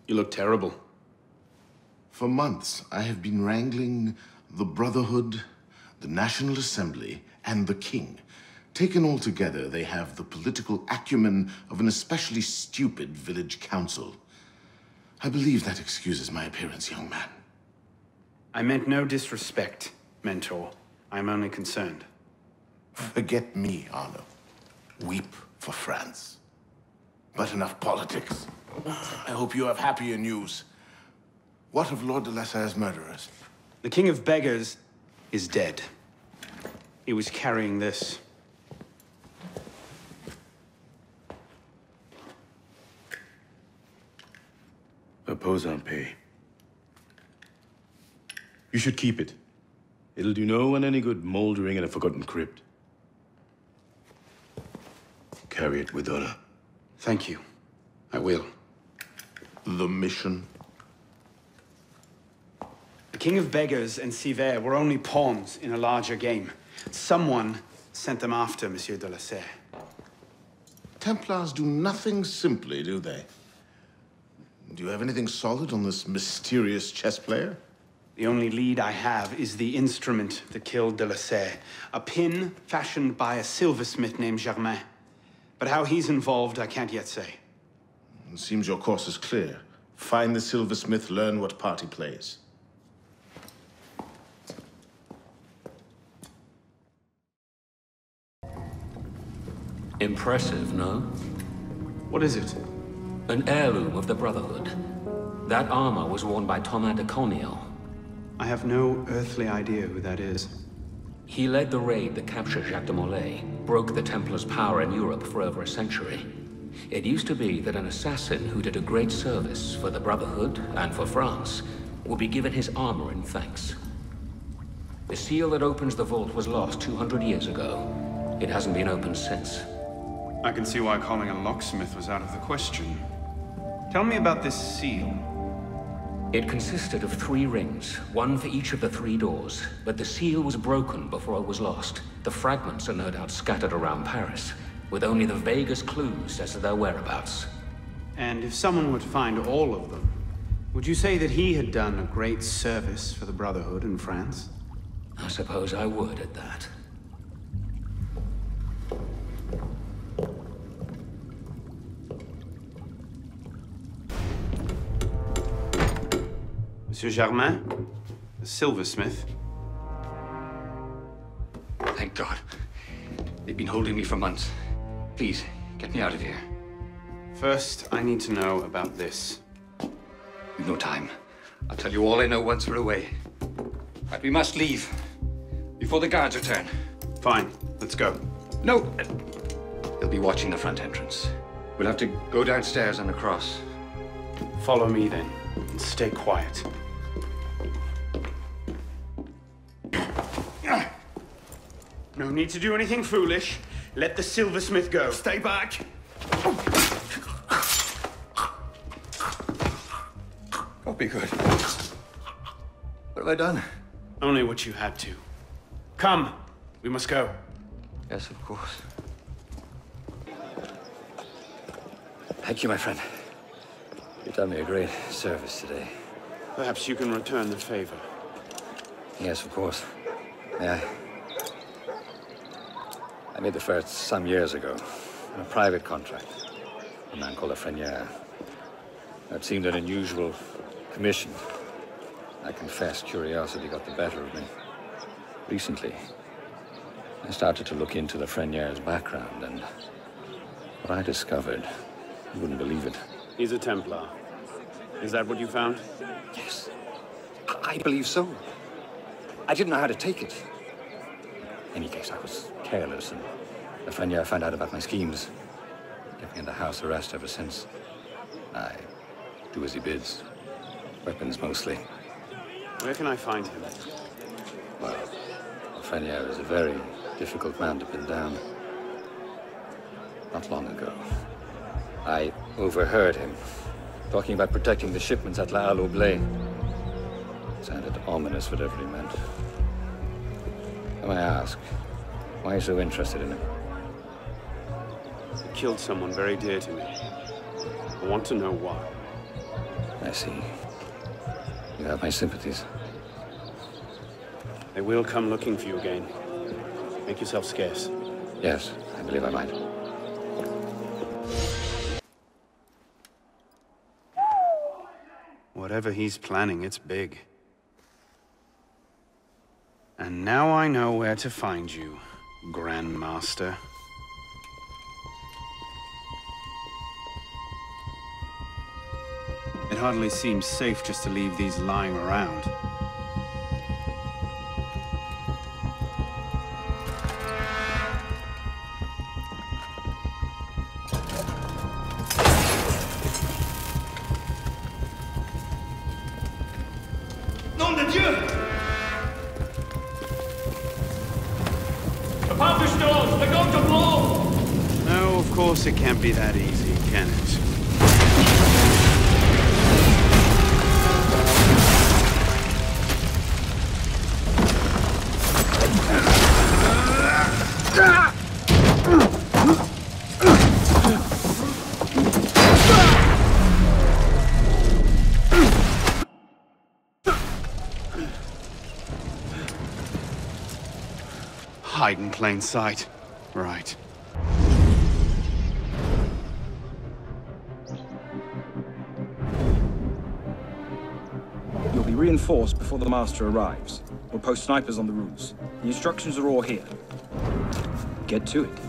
You look terrible. For months, I have been wrangling the Brotherhood, the National Assembly, and the King. Taken all together, they have the political acumen of an especially stupid village council. I believe that excuses my appearance, young man. I meant no disrespect, Mentor. I'm only concerned. Forget me, Arno. Weep for France. But enough politics. I hope you have happier news. What of Lord de la Serre's murderers? The King of Beggars is dead. He was carrying this. Opposant pay. You should keep it. It'll do no one any good moldering in a forgotten crypt. Carry it with honor. Thank you. I will. The mission? The King of Beggars and Sivert were only pawns in a larger game. Someone sent them after Monsieur de la Serre. Templars do nothing simply, do they? Do you have anything solid on this mysterious chess player? The only lead I have is the instrument that killed de la Serre. A pin fashioned by a silversmith named Germain. But how he's involved, I can't yet say. It seems your course is clear. Find the silversmith, learn what part he plays. Impressive, no? What is it? An heirloom of the Brotherhood. That armor was worn by Thomas de Corniel. I have no earthly idea who that is. He led the raid that captured Jacques de Molay, broke the Templars' power in Europe for over a century. It used to be that an assassin who did a great service for the Brotherhood and for France would be given his armor in thanks. The seal that opens the vault was lost 200 years ago. It hasn't been opened since. I can see why calling a locksmith was out of the question. Tell me about this seal. It consisted of 3 rings, one for each of the 3 doors, but the seal was broken before it was lost. The fragments are no doubt scattered around Paris, with only the vaguest clues as to their whereabouts. And if someone would find all of them, would you say that he had done a great service for the Brotherhood in France? I suppose I would at that. Monsieur Germain? The silversmith? Thank God. They've been holding me for months. Please, get me out of here. First, I need to know about this. We've no time. I'll tell you all I know once we're away. But we must leave. Before the guards return. Fine. Let's go. No! They'll be watching the front entrance. We'll have to go downstairs and across. Follow me, then. And stay quiet. No need to do anything foolish. Let the silversmith go. Stay back. Don't be good. What have I done? Only what you had to. Come. We must go. Yes, of course. Thank you, my friend. You've done me a great service today. Perhaps you can return the favor. Yes, of course. Yeah. I made the first some years ago, on a private contract. A man called a Frenier. That seemed an unusual commission. I confess curiosity got the better of me. Recently, I started to look into the Frenier's background, and what I discovered, you wouldn't believe it. He's a Templar. Is that what you found? Yes. I believe so. I didn't know how to take it. In any case, I was careless, and the Frenier found out about my schemes. Kept me under house arrest ever since. I do as he bids. Weapons, mostly. Where can I find him? Well, the Frenier is a very difficult man to pin down. Not long ago, I overheard him talking about protecting the shipments at La Halle au Blé. Sounded ominous, whatever he meant. May I ask, why are you so interested in him? He killed someone very dear to me. I want to know why. I see. You have my sympathies. They will come looking for you again. Make yourself scarce. Yes, I believe I might. Whatever he's planning, it's big. And now I know where to find you, Grandmaster. It hardly seems safe just to leave these lying around. Nom de Dieu! The Papish doors! They're going to blow! No, of course it can't be that easy, can it? Hide in plain sight. Right. You'll be reinforced before the Master arrives. We'll post snipers on the roofs. The instructions are all here. Get to it.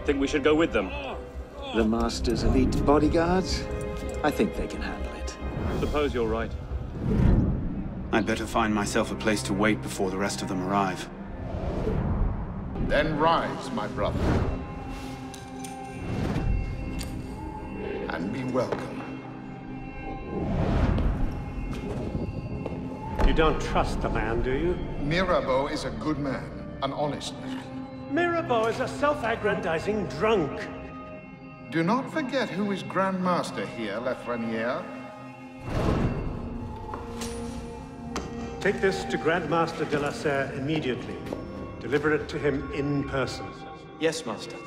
Think we should go with them? The Master's elite bodyguards? I think they can handle it. Suppose you're right. I'd better find myself a place to wait before the rest of them arrive. Then rise, my brother. And be welcome. You don't trust the man, do you? Mirabeau is a good man, an honest man. Mirabeau is a self-aggrandizing drunk. Do not forget who is Grand Master here, Lafreniere. Take this to Grand Master de la Serre immediately. Deliver it to him in person. Yes, Master.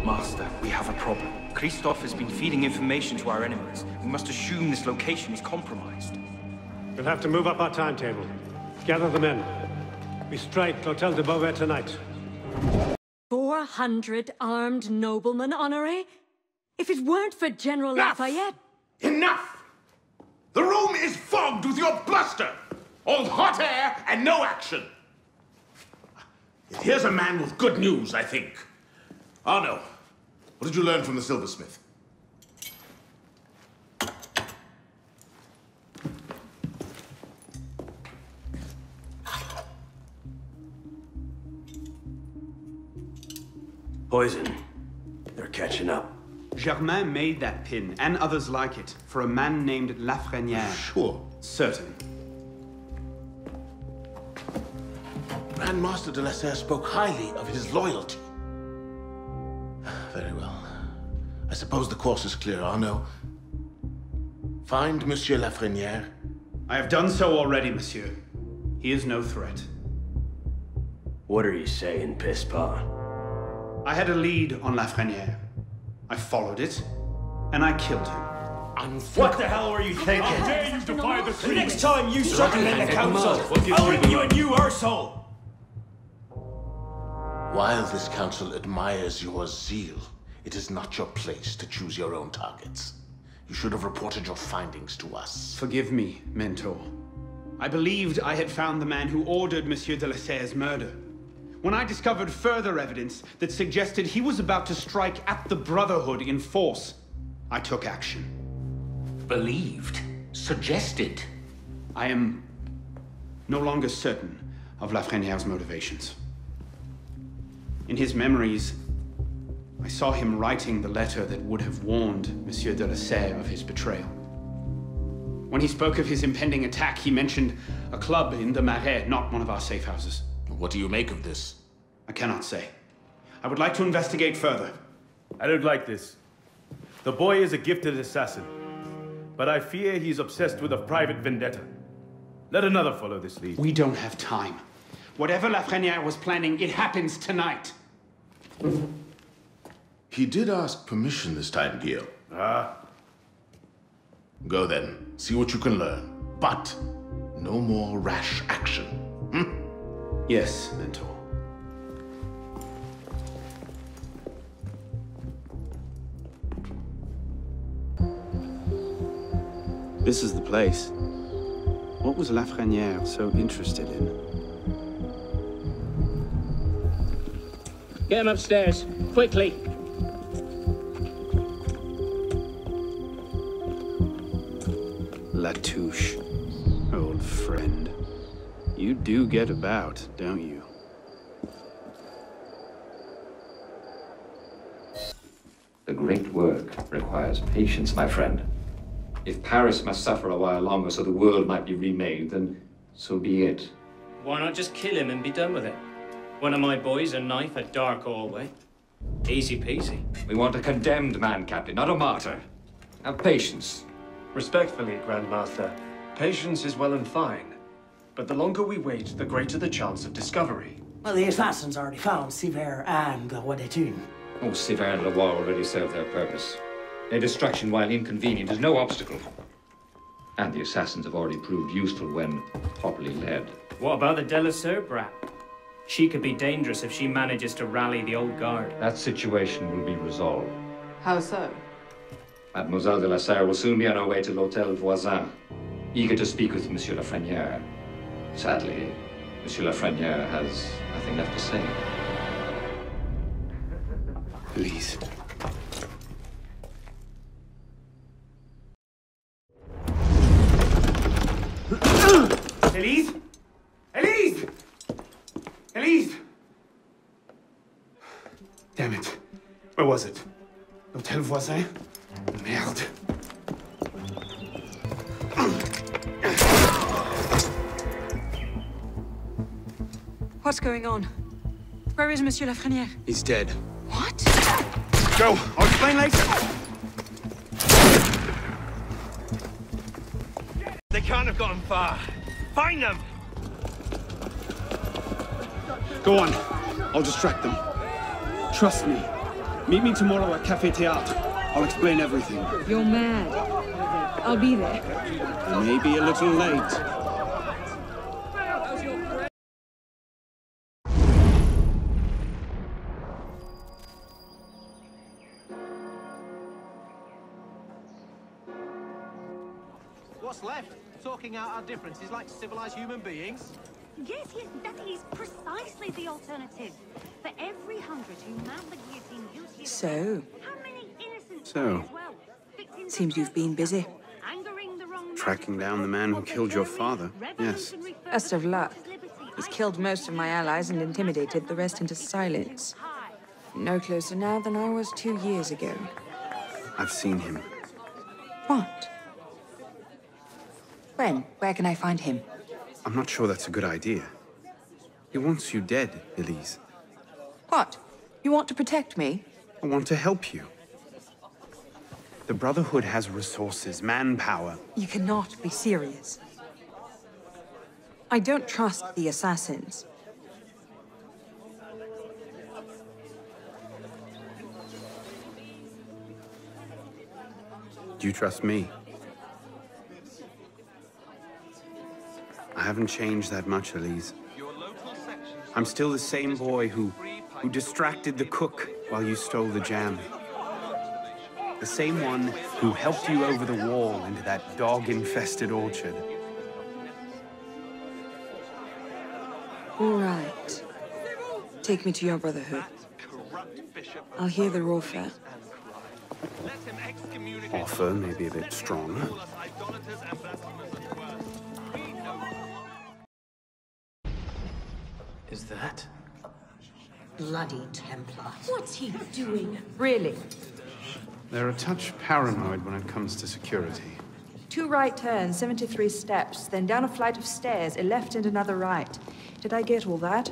Master, we have a problem. Christoph has been feeding information to our enemies. We must assume this location is compromised. We'll have to move up our timetable. Gather the men. We strike L'Hotel de Beauvais tonight. 400 armed noblemen, Honoré? If it weren't for General Lafayette... Enough! The room is fogged with your bluster! All hot air and no action! Here's a man with good news, I think. Arno, what did you learn from the silversmith? Poison. They're catching up. Germain made that pin, and others like it, for a man named Lafreniere. Sure. Certain. Grand Master de la Serre spoke highly of his loyalty. Very well. I suppose the course is clear, Arno. Find Monsieur Lafreniere. I have done so already, monsieur. He is no threat. What are you saying, Pispa? I had a lead on Lafreniere. I followed it, and I killed him. What the hell were you thinking? How dare you defy the The next time you circumvent the council, I'll ring you a new arsehole! While this council admires your zeal, it is not your place to choose your own targets. You should have reported your findings to us. Forgive me, Mentor. I believed I had found the man who ordered Monsieur de la Serre's murder. When I discovered further evidence that suggested he was about to strike at the Brotherhood in force, I took action. Believed? Suggested? I am no longer certain of Lafreniere's motivations. In his memories, I saw him writing the letter that would have warned Monsieur de la Serre of his betrayal. When he spoke of his impending attack, he mentioned a club in the Marais, not one of our safe houses. What do you make of this? I cannot say. I would like to investigate further. I don't like this. The boy is a gifted assassin, but I fear he's obsessed with a private vendetta. Let another follow this lead. We don't have time. Whatever Lafreniere was planning, it happens tonight. He did ask permission this time, Gil. Ah. Go then. See what you can learn. But no more rash action. Yes, Mentor. This is the place. What was Lafreniere so interested in? Get him upstairs, quickly. Latouche, old friend. You do get about, don't you? The great work requires patience, my friend. If Paris must suffer a while longer so the world might be remade, then so be it. Why not just kill him and be done with it? One of my boys, a knife, a dark hallway. Easy peasy. We want a condemned man, Captain, not a martyr. Have patience. Respectfully, Grandmaster, patience is well and fine. But the longer we wait, the greater the chance of discovery. Well, the assassins already found Siver and Wadetun. Oh, Siver and Leroy already served their purpose. Their destruction, while inconvenient, is no obstacle. And the assassins have already proved useful when properly led. What about the Delacere brat? She could be dangerous if she manages to rally the old guard. That situation will be resolved. How so? Mademoiselle de la Serre will soon be on her way to l'Hôtel Voisin, eager to speak with Monsieur Lafreniere. Sadly, Monsieur Lafreniere has nothing left to say. Please. Elise? Elise! Elise! Damn it. Where was it? L'Hôtel Voisin? Merde. What's going on? Where is Monsieur Lafreniere? He's dead. What? Go! I'll explain later! They can't have gotten far. Find them! Go on. I'll distract them. Trust me. Meet me tomorrow at Café Théâtre. I'll explain everything. You're mad. I'll be there. I may be a little late. What's left? Talking out our differences like civilized human beings? Yes, that is precisely the alternative. For every 100 who mount the guillotine guilty of So? how many innocent So? Seems you've been busy. Tracking down the man who killed your father, yes. Best of luck. He's killed most of my allies and intimidated the rest into silence. No closer now than I was 2 years ago. I've seen him. What? When? Where can I find him? I'm not sure that's a good idea. He wants you dead, Elise. What? You want to protect me? I want to help you. The Brotherhood has resources, manpower. You cannot be serious. I don't trust the assassins. Do you trust me? I haven't changed that much, Elise. I'm still the same boy who distracted the cook while you stole the jam. The same one who helped you over the wall into that dog-infested orchard. All right. Take me to your Brotherhood. I'll hear the warfare. Offer may be a bit strong. Is that? Bloody Templar. What's he doing? Really? They're a touch paranoid when it comes to security. 2 right turns, 73 steps, then down a flight of stairs, a left and another right. Did I get all that?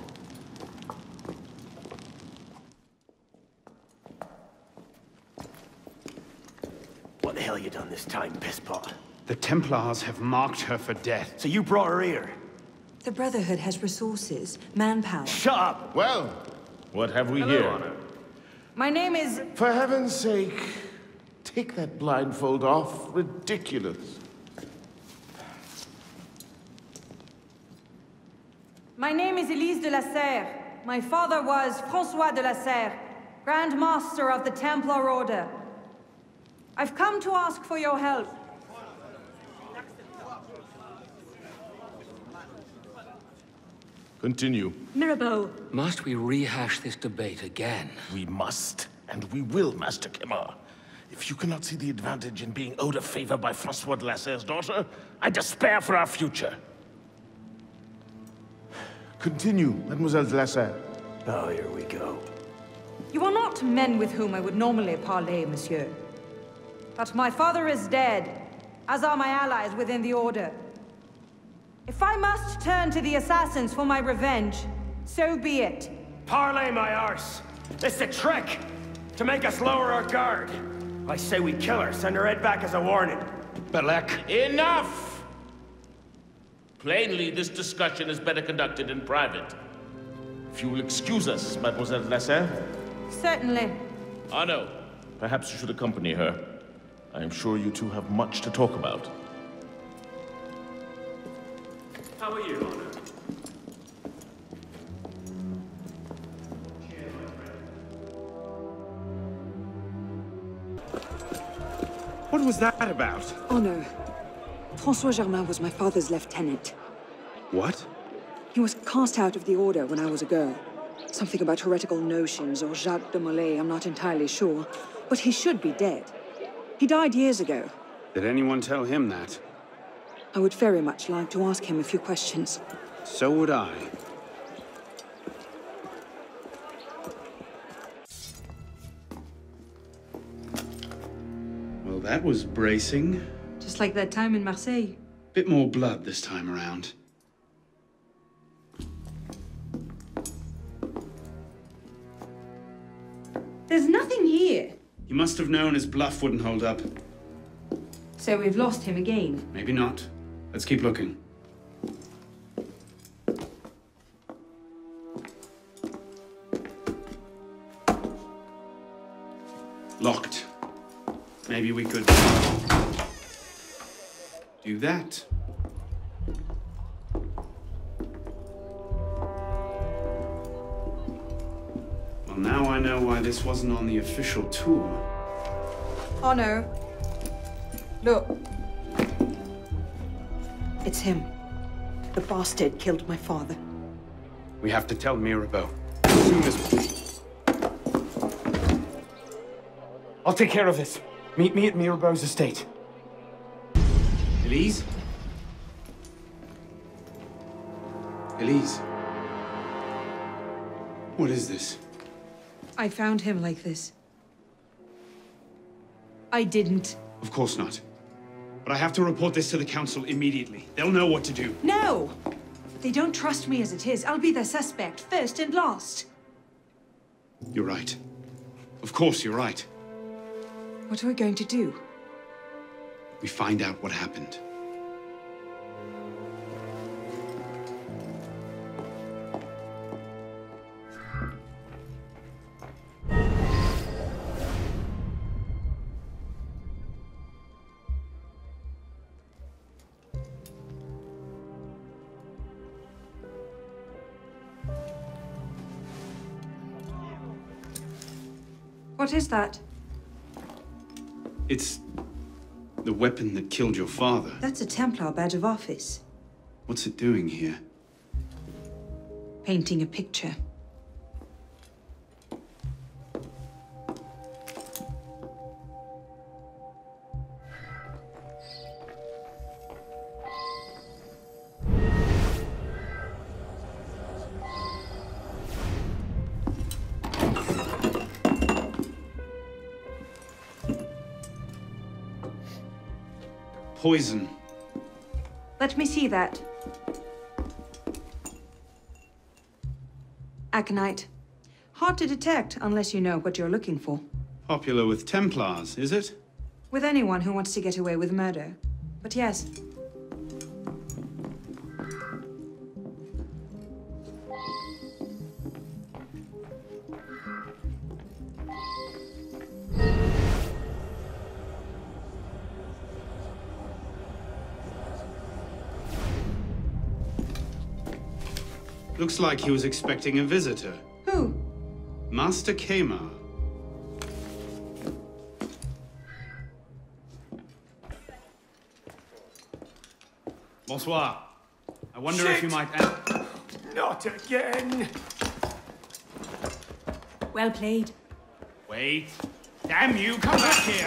What the hell you done this time, pisspot? The Templars have marked her for death. So you brought her here? The Brotherhood has resources, manpower. Shut up! Well, what have we here? My name is... For heaven's sake, take that blindfold off. Ridiculous. My name is Elise de la Serre. My father was François de la Serre, Grand Master of the Templar Order. I've come to ask for your help. Continue. Mirabeau. Must we rehash this debate again? We must, and we will, Master Kemar. If you cannot see the advantage in being owed a favor by François de la Serre's daughter, I despair for our future. Continue, Mademoiselle de la Serre. Oh, here we go. You are not men with whom I would normally parley, monsieur. But my father is dead, as are my allies within the Order. If I must turn to the assassins for my revenge, so be it. Parley, my arse! It's a trick! To make us lower our guard. I say we kill her, send her head back as a warning. Belek. Enough! Plainly, this discussion is better conducted in private. If you will excuse us, Mademoiselle de la Serre. Certainly. Arno, perhaps you should accompany her. I am sure you two have much to talk about. How are you, Arno? What was that about? Arno. François Germain was my father's lieutenant. What? He was cast out of the Order when I was a girl. Something about heretical notions or Jacques de Molay, I'm not entirely sure. But he should be dead. He died years ago. Did anyone tell him that? I would very much like to ask him a few questions. So would I. Well, that was bracing. Just like that time in Marseille. Bit more blood this time around. There's nothing here. He must have known his bluff wouldn't hold up. So we've lost him again. Maybe not. Let's keep looking. Locked. Maybe we could do that. Well, now I know why this wasn't on the official tour. Oh no. Look. It's him. The bastard killed my father. We have to tell Mirabeau. As soon as... I'll take care of this. Meet me at Mirabeau's estate. Elise? Elise? What is this? I found him like this. I didn't. Of course not. But I have to report this to the council immediately. They'll know what to do. No! They don't trust me as it is. I'll be their suspect, first and last. You're right. Of course you're right. What are we going to do? We find out what happened. What is that? It's the weapon that killed your father. That's a Templar badge of office. What's it doing here? Painting a picture. Poison. Let me see that. Aconite. Hard to detect unless you know what you're looking for. Popular with Templars, is it? With anyone who wants to get away with murder. But yes. Looks like he was expecting a visitor. Who? Master Kemar. Bonsoir. I wonder if you might... Not again! Well played. Wait. Damn you, come back here!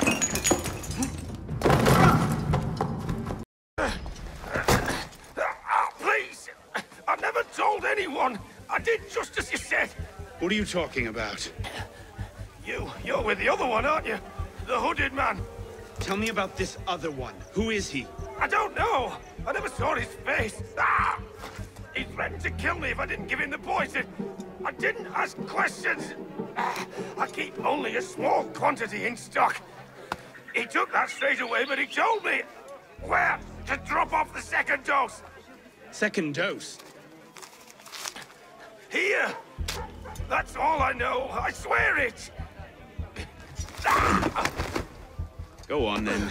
Please! I've never told anyone! I did just as you said! What are you talking about? You're with the other one, aren't you? The hooded man. Tell me about this other one. Who is he? I don't know! I never saw his face! Ah! He threatened to kill me if I didn't give him the poison! I didn't ask questions! Ah, I keep only a small quantity in stock. He took that straight away, but he told me where to drop off the second dose! Second dose? Here! That's all I know, I swear it! Ah! Go on, then.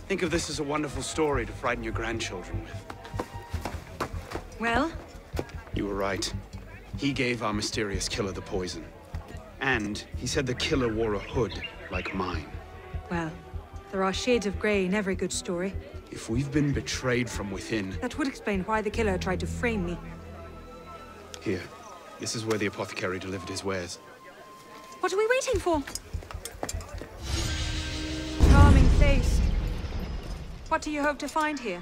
Think of this as a wonderful story to frighten your grandchildren with. Well? You were right. He gave our mysterious killer the poison. And he said the killer wore a hood like mine. Well, there are shades of grey in every good story. If we've been betrayed from within... That would explain why the killer tried to frame me. Here. This is where the apothecary delivered his wares. What are we waiting for? Charming place. What do you hope to find here?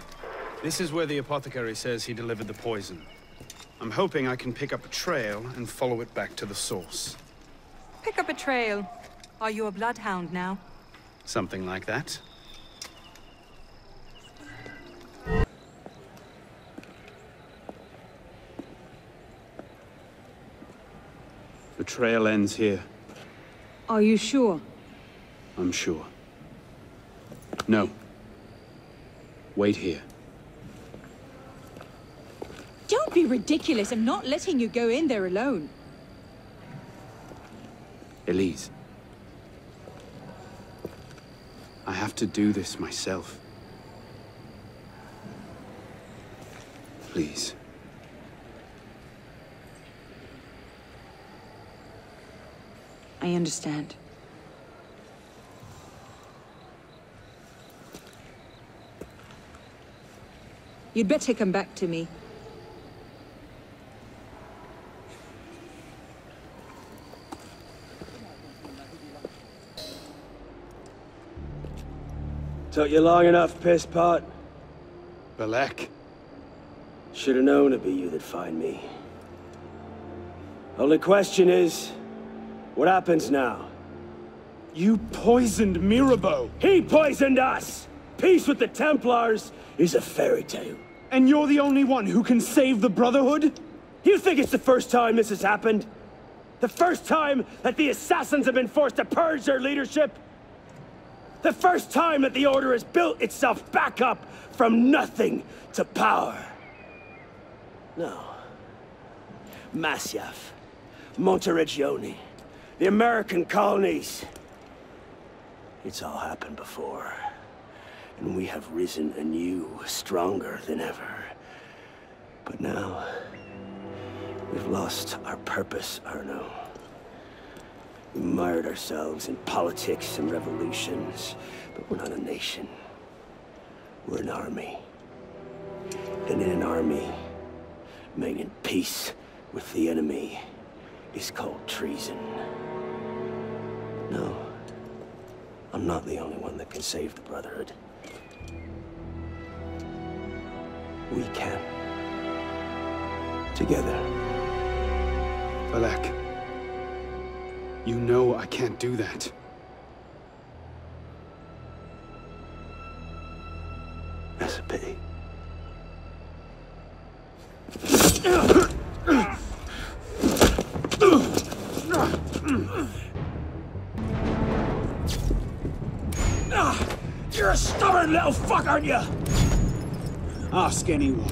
This is where the apothecary says he delivered the poison. I'm hoping I can pick up a trail and follow it back to the source. Pick up a trail. Are you a bloodhound now? Something like that. The trail ends here. Are you sure? I'm sure. No. Wait here. Don't be ridiculous. I'm not letting you go in there alone. Elise. I have to do this myself. Please. I understand. You'd better come back to me. Took you long enough, piss pot. Balek. Should've known it'd be you that'd find me. Only question is, what happens now? You poisoned Mirabeau! He poisoned us! Peace with the Templars is a fairy tale. And you're the only one who can save the Brotherhood? You think it's the first time this has happened? The first time that the Assassins have been forced to purge their leadership? The first time that the Order has built itself back up from nothing to power? No. Masyaf, Monteregione, the American colonies. It's all happened before. And we have risen anew, stronger than ever. But now, we've lost our purpose, Arno. We mired ourselves in politics and revolutions, but we're not a nation. We're an army. And in an army, making peace with the enemy is called treason. No, I'm not the only one that can save the Brotherhood. We can. Together. Balek. You know I can't do that. That's a pity. You're a stubborn little fuck, aren't you? Ask anyone.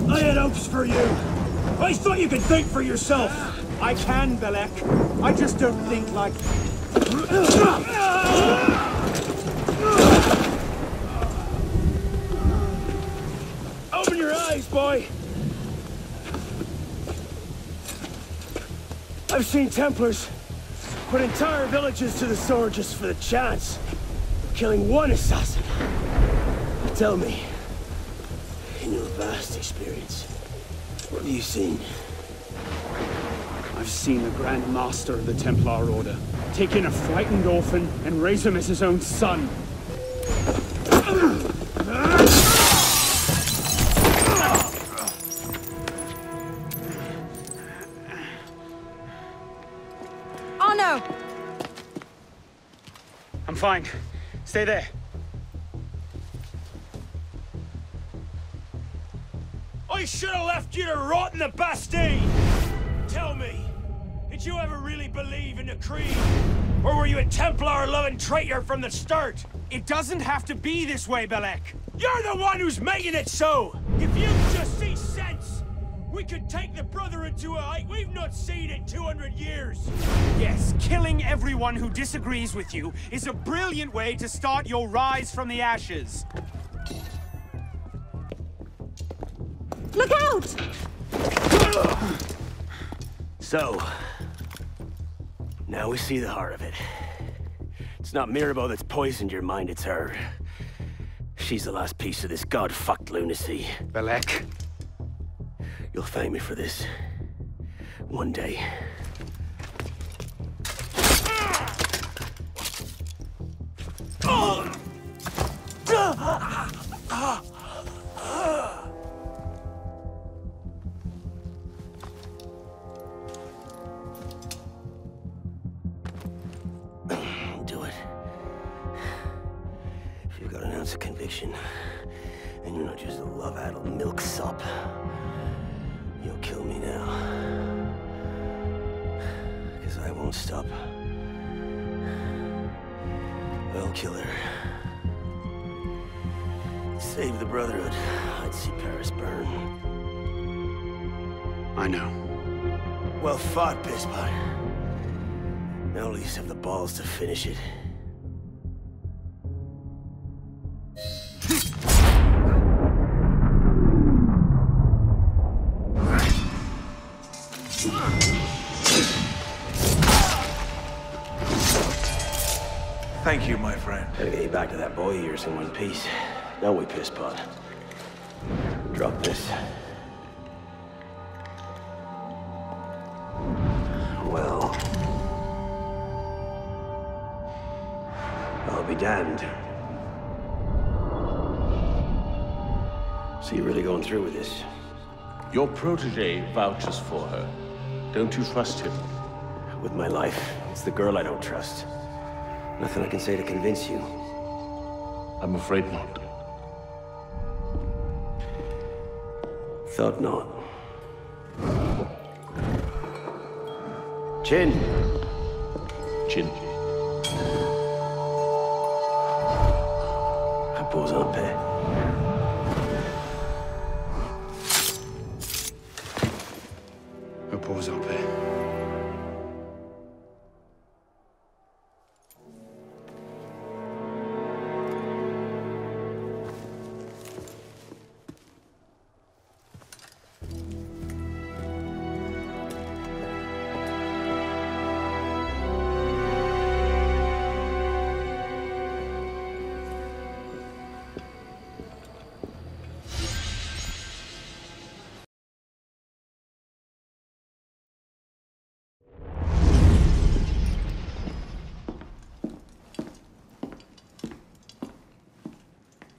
I had hopes for you. I thought you could think for yourself. I can, Belek. I just don't think like... Open your eyes, boy. I've seen Templars put entire villages to the sword just for the chance of killing one assassin. Tell me, in your vast experience, what have you seen? I've seen the Grand Master of the Templar Order take in a frightened orphan and raise him as his own son. Arno! I'm fine. Stay there. I should have left you to rot in the Bastille! Tell me, did you ever really believe in the Creed? Or were you a Templar-loving traitor from the start? It doesn't have to be this way, Belek. You're the one who's making it so! If you just see sense, we could take the Brotherhood to a height we've not seen in 200 years! Yes, killing everyone who disagrees with you is a brilliant way to start your rise from the ashes. Look out! So, now we see the heart of it. It's not Mirabeau that's poisoned your mind, it's her. She's the last piece of this god-fucked lunacy. Belek. You'll thank me for this. One day. Do it. If you've got an ounce of conviction, and you're not just a love-addled milksop, you'll kill me now. Because I won't stop. I'll kill her. Save the Brotherhood. I'd see Paris burn. I know. Well fought, Pisspot. Now at least have the balls to finish it. Thank you, my friend. Gotta get you back to that boy of yours in one piece. Don't we, Pisspot? Drop this. Well... I'll be damned. So you're really going through with this? Your protege vouches for her. Don't you trust him? With my life. It's the girl I don't trust. Nothing I can say to convince you. I'm afraid not. Thought not. Chin. Chin. Repose en paix. Repose en paix.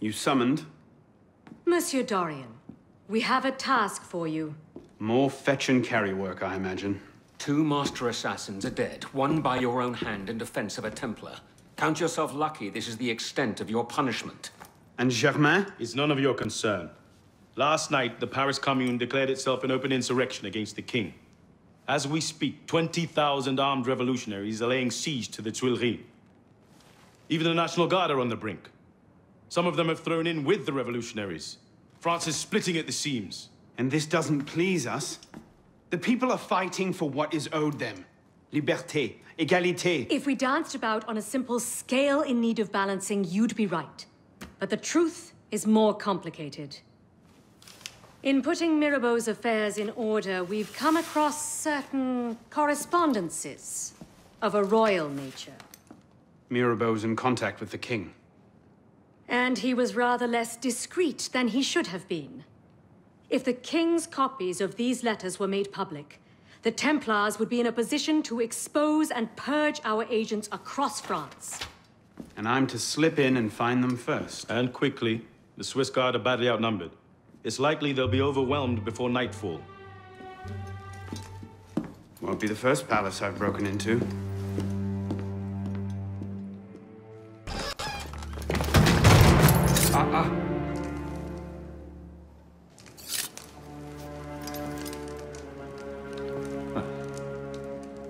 You summoned? Monsieur Dorian, we have a task for you. More fetch and carry work, I imagine. 2 master assassins are dead, one by your own hand in defense of a Templar. Count yourself lucky this is the extent of your punishment. And Germain? It's none of your concern. Last night, the Paris Commune declared itself an open insurrection against the king. As we speak, 20,000 armed revolutionaries are laying siege to the Tuileries. Even the National Guard are on the brink. Some of them have thrown in with the revolutionaries. France is splitting at the seams. And this doesn't please us? The people are fighting for what is owed them. Liberté, égalité. If we danced about on a simple scale in need of balancing, you'd be right. But the truth is more complicated. In putting Mirabeau's affairs in order, we've come across certain correspondences of a royal nature. Mirabeau's in contact with the king. And he was rather less discreet than he should have been. If the king's copies of these letters were made public, the Templars would be in a position to expose and purge our agents across France. And I'm to slip in and find them first. And quickly. The Swiss Guard are badly outnumbered. It's likely they'll be overwhelmed before nightfall. Won't be the first palace I've broken into.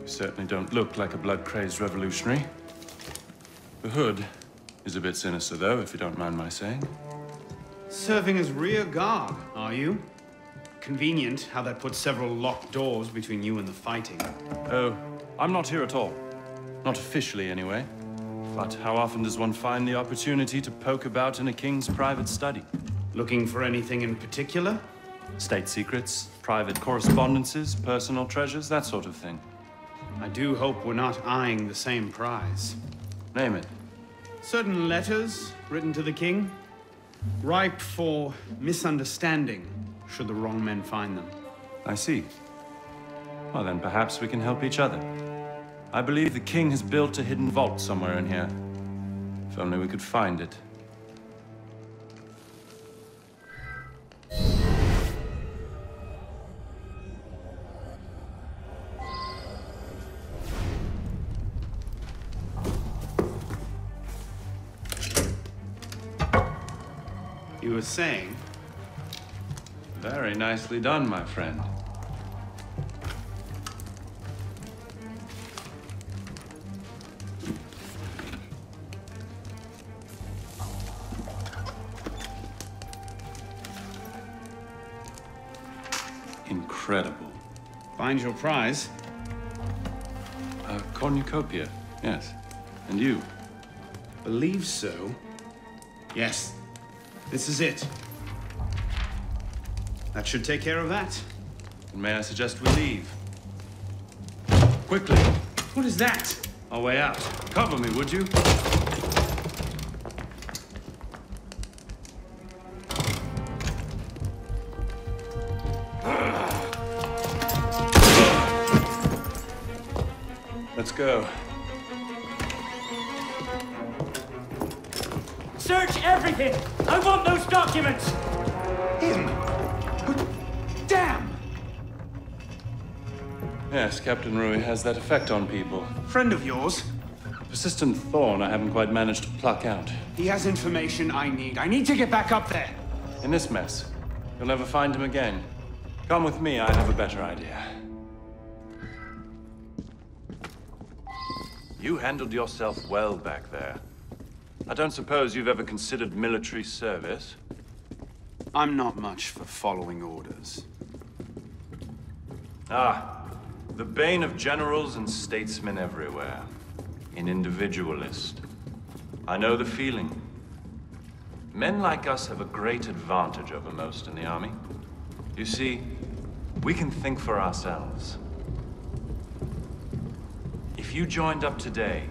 You certainly don't look like a blood-crazed revolutionary. The hood is a bit sinister, though, if you don't mind my saying. Serving as rear guard, are you? Convenient how that puts several locked doors between you and the fighting. Oh, I'm not here at all. Not officially, anyway. But how often does one find the opportunity to poke about in a king's private study? Looking for anything in particular? State secrets, private correspondences, personal treasures, that sort of thing. I do hope we're not eyeing the same prize. Name it. Certain letters written to the king, ripe for misunderstanding, should the wrong men find them. I see. Well, then perhaps we can help each other. I believe the king has built a hidden vault somewhere in here. If only we could find it. You were saying? Very nicely done, my friend. Incredible. Find your prize? A cornucopia, yes. And you? Believe so. Yes. This is it. That should take care of that. And may I suggest we leave? Quickly! What is that? Our way out. Cover me, would you? Let's go. Search everything! I want those documents! Him! Damn! Yes, Captain Rui has that effect on people. Friend of yours? A persistent thorn I haven't quite managed to pluck out. He has information I need. I need to get back up there. In this mess, you'll never find him again. Come with me, I have a better idea. You handled yourself well back there. I don't suppose you've ever considered military service? I'm not much for following orders. Ah, the bane of generals and statesmen everywhere. An individualist. I know the feeling. Men like us have a great advantage over most in the army. You see, we can think for ourselves. If you joined up today,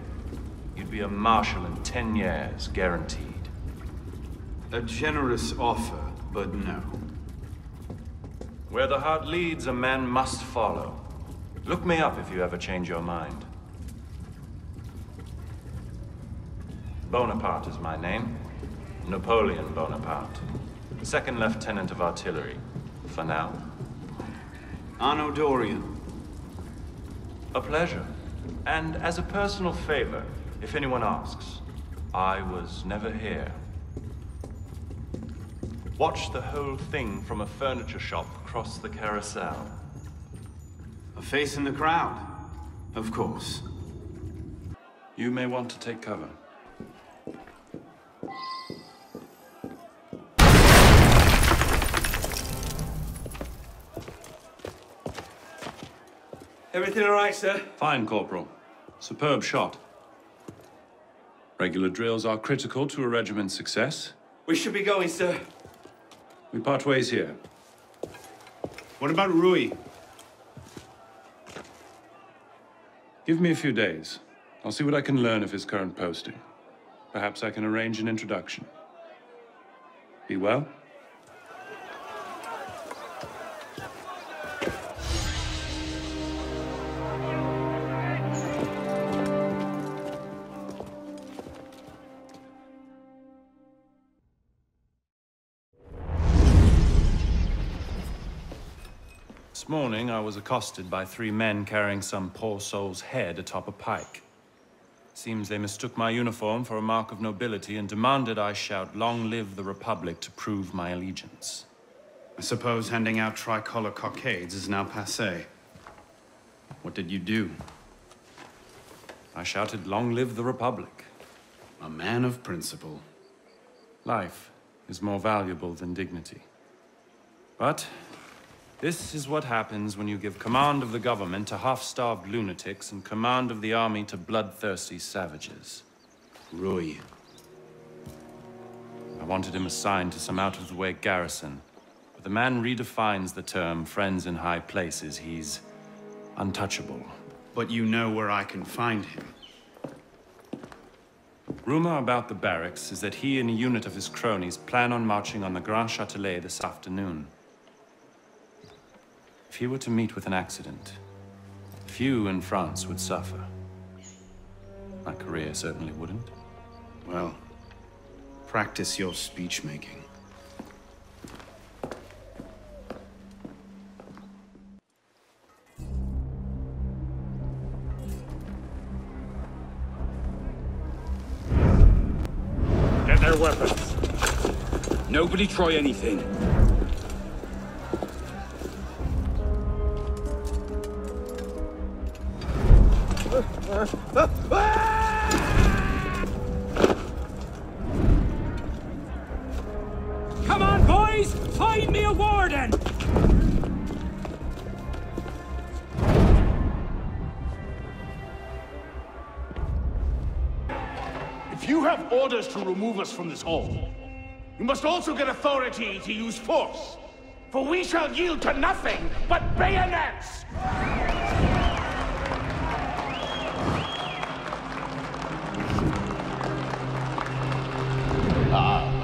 you'd be a marshal in 10 years, guaranteed. A generous offer, but no. Where the heart leads, a man must follow. Look me up if you ever change your mind. Bonaparte is my name. Napoleon Bonaparte. Second Lieutenant of Artillery. For now. Arno Dorian. A pleasure. And as a personal favor, if anyone asks, I was never here. Watch the whole thing from a furniture shop across the carousel. A face in the crowd, of course. You may want to take cover. Everything all right, sir? Fine, Corporal. Superb shot. Regular drills are critical to a regiment's success. We should be going, sir. We part ways here. What about Rui? Give me a few days. I'll see what I can learn of his current posting. Perhaps I can arrange an introduction. Be well. This morning, I was accosted by 3 men carrying some poor soul's head atop a pike. Seems they mistook my uniform for a mark of nobility and demanded I shout, "Long live the Republic," to prove my allegiance. I suppose handing out tricolor cockades is now passé. What did you do? I shouted, "Long live the Republic." A man of principle. Life is more valuable than dignity. But this is what happens when you give command of the government to half-starved lunatics and command of the army to bloodthirsty savages. Rui. I wanted him assigned to some out-of-the-way garrison, but the man redefines the term "friends in high places." He's untouchable. But you know where I can find him. Rumor about the barracks is that he and a unit of his cronies plan on marching on the Grand Châtelet this afternoon. If he were to meet with an accident, few in France would suffer. My career certainly wouldn't. Well, practice your speech-making. Get their weapons. Nobody try anything. Come on, boys! Find me a warden! If you have orders to remove us from this hall, you must also get authority to use force. For we shall yield to nothing but bayonets!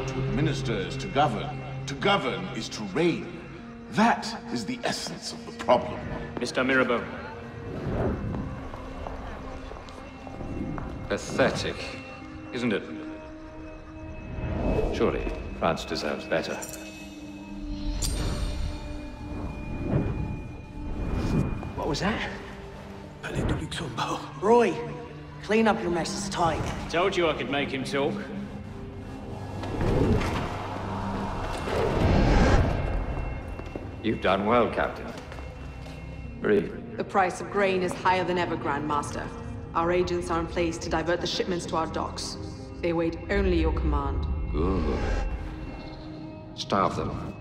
To administer is to govern. To govern is to reign. That is the essence of the problem. Mr. Mirabeau. Pathetic, isn't it? Surely France deserves better. What was that? Roy, clean up your mess, it's time. Told you I could make him talk. You've done well, Captain. Really. The price of grain is higher than ever, Grand Master. Our agents are in place to divert the shipments to our docks. They await only your command. Good. Starve them.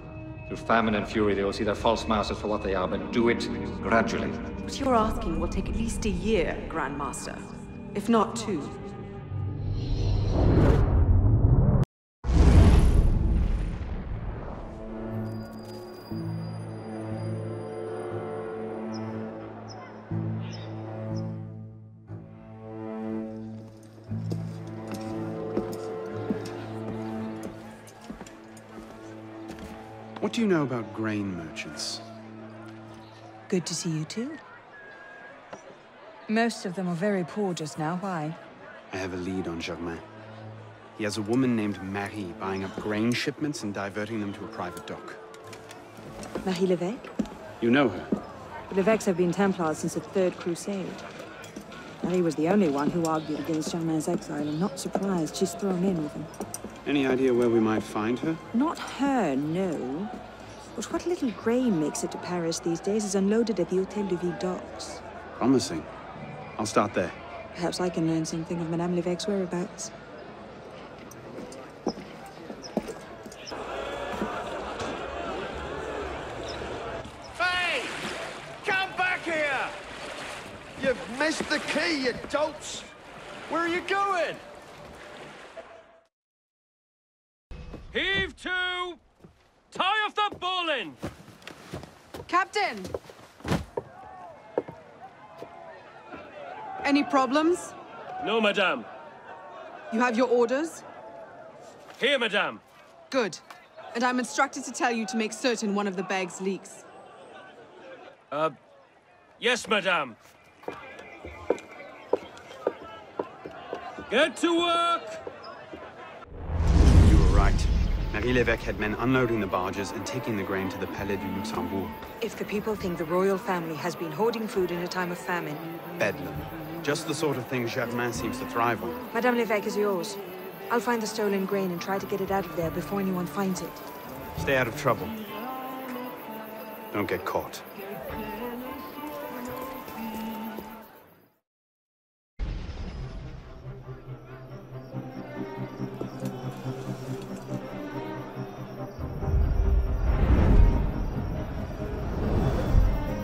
Through famine and fury, they will see their false masters for what they are, but do it gradually. What you're asking will take at least a year, Grand Master. If not 2. What do you know about grain merchants? Good to see you too. Most of them are very poor just now. Why? I have a lead on Germain. He has a woman named Marie buying up grain shipments and diverting them to a private dock. Marie Levesque? You know her? The Levesques have been Templars since the Third Crusade. Marie was the only one who argued against Germain's exile. I'm not surprised she's thrown in with him. Any idea where we might find her? Not her, no. But what little grain makes it to Paris these days is unloaded at the Hôtel de Ville docks. Promising. I'll start there. Perhaps I can learn something of Madame Lévesque's whereabouts. Hey! Come back here! You've missed the key, you dolts! Where are you going? Heave to! Tie off the bowline! Captain! Any problems? No, madame. You have your orders? Here, madame. Good. And I'm instructed to tell you to make certain one of the bags leaks. Yes, madame. Get to work! You were right. Marie Lévesque had men unloading the barges and taking the grain to the Palais du Luxembourg. If the people think the royal family has been hoarding food in a time of famine... Bedlam. Just the sort of thing Germain seems to thrive on. Madame Lévesque is yours. I'll find the stolen grain and try to get it out of there before anyone finds it. Stay out of trouble. Don't get caught.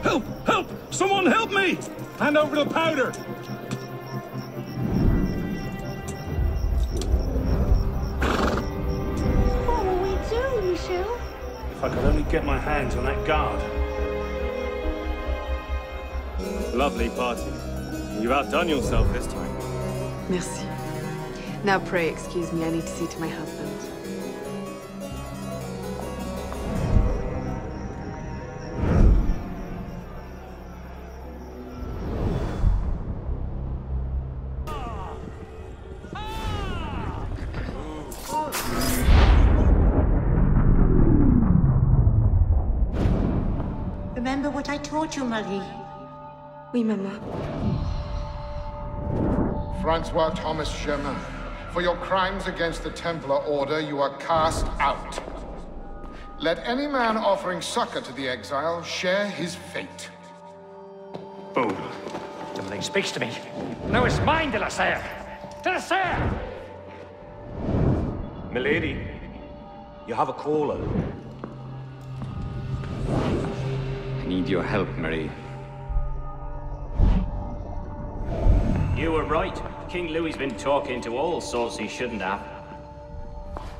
Help! Help! Someone help me! Hand over the powder! What will we do, Michel? If I could only get my hands on that guard. Lovely party. You've outdone yourself this time. Merci. Now pray excuse me, I need to see to my husband. Remember what I taught you, Marie? Oui, Mama. Francois Thomas Germain, for your crimes against the Templar Order, you are cast out. Let any man offering succor to the exile share his fate. Boom. Something speaks to me. No, it's mine, de la Serre! De la Serre! Milady, you have a caller. I need your help, Marie. You were right. King Louis's been talking to all sorts he shouldn't have.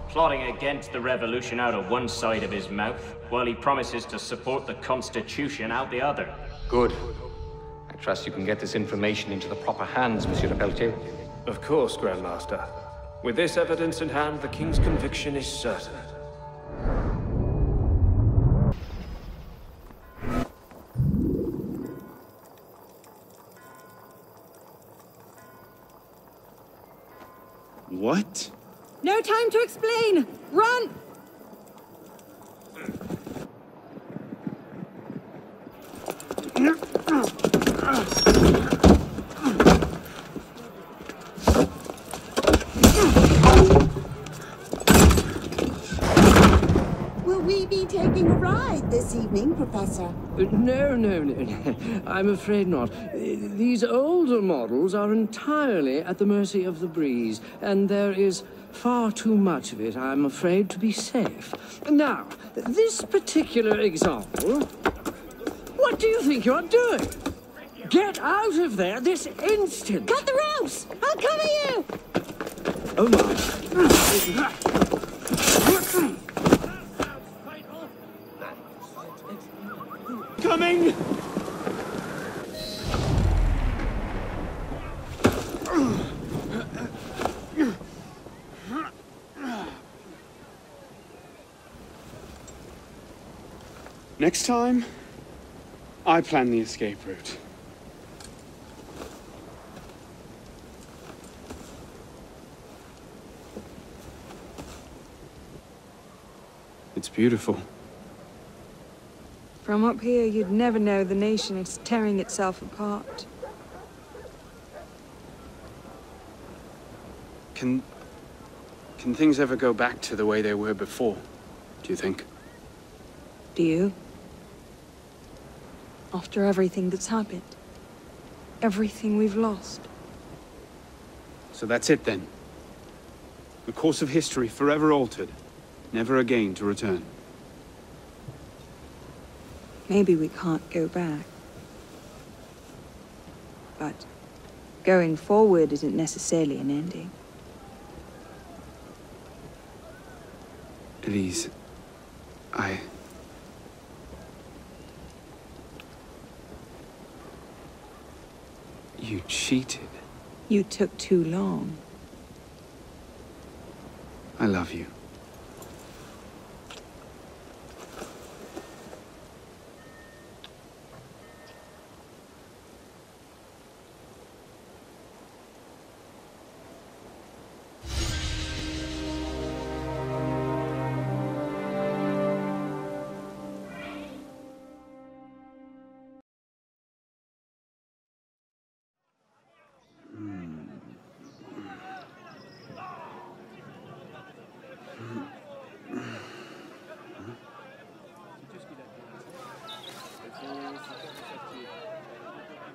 Plotting against the revolution out of one side of his mouth, while he promises to support the Constitution out the other. Good. I trust you can get this information into the proper hands, Monsieur le Pelletier. Of course, Grand Master. With this evidence in hand, the King's conviction is certain. What? No time to explain! Run! Will we be taking a ride this evening, Professor? No. I'm afraid not. These older models are entirely at the mercy of the breeze, and there is far too much of it, I'm afraid, to be safe. Now, this particular example... What do you think you're doing? Get out of there this instant! Cut the ropes! I'll cover you! Oh, my. Coming! Next time, I plan the escape route. It's beautiful. From up here, you'd never know the nation is tearing itself apart. Can Can things ever go back to the way they were before, do you think? Do you? After everything that's happened? Everything we've lost? So that's it then. The course of history forever altered, never again to return. Maybe we can't go back. But going forward isn't necessarily an ending. Elise, You cheated. You took too long. I love you.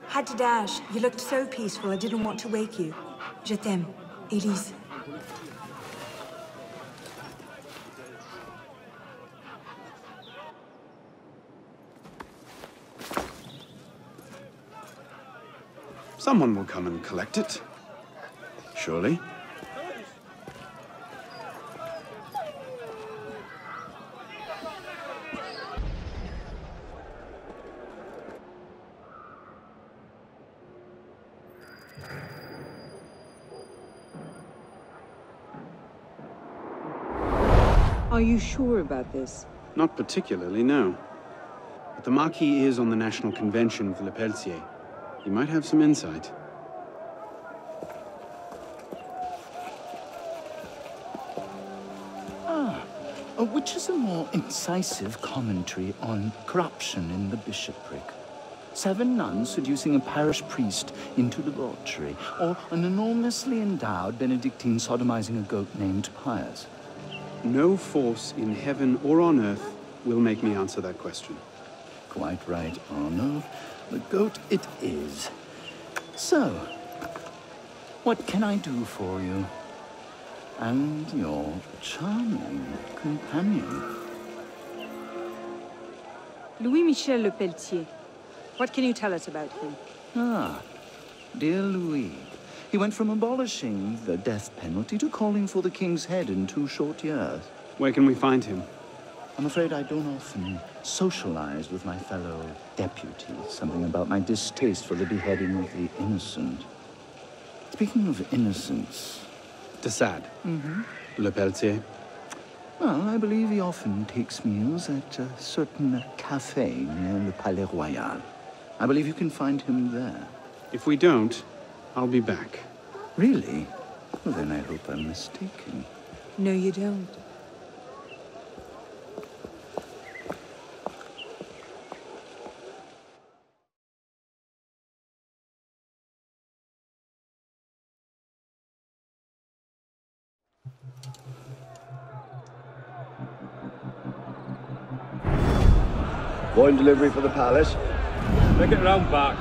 Had to dash. You looked so peaceful, I didn't want to wake you. Je t'aime, Elise. Someone will come and collect it. Surely. Are you sure about this? Not particularly, no. But the Marquis is on the National Convention with Le Pelletier. He might have some insight. Which is a more incisive commentary on corruption in the bishopric? 7 nuns seducing a parish priest into debauchery, or an enormously endowed Benedictine sodomizing a goat named Pius? No force in heaven or on earth will make me answer that question. Quite right, Arno. The goat it is. So, what can I do for you? And your charming companion. Louis-Michel Le Pelletier. What can you tell us about him? Ah, dear Louis. He went from abolishing the death penalty to calling for the king's head in 2 short years. Where can we find him? I'm afraid I don't often socialize with my fellow deputies. Something about my distaste for the beheading of the innocent. Speaking of innocence... De Sade. Mm-hmm. Le Pelletier. Well, I believe he often takes meals at a certain cafe near Le Palais Royal. I believe you can find him there. If we don't, I'll be back. Really? Well, then I hope I'm mistaken. No, you don't. Wine delivery for the palace. Make it round back.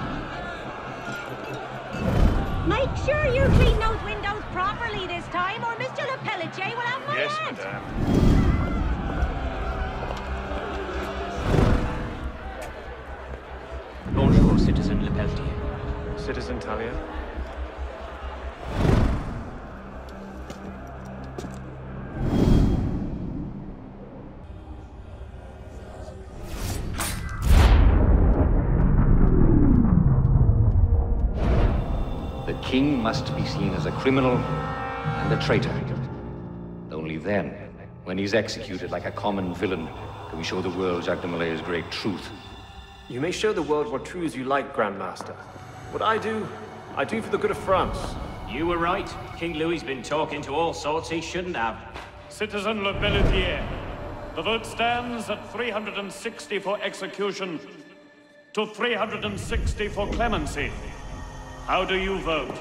Make sure you clean those windows properly this time, or Mr. Le Pelletier will have my head. Madame. Bonjour, Citizen Le Pelletier. Citizen Talia. The king must be seen as a criminal and a traitor. Only then, when he's executed like a common villain, can we show the world Jacques de Malay's great truth. You may show the world what true as you like, Grandmaster. What I do for the good of France. You were right. King Louis's been talking to all sorts he shouldn't have. Citizen Le Pelletier, the vote stands at 360 for execution to 360 for clemency. How do you vote?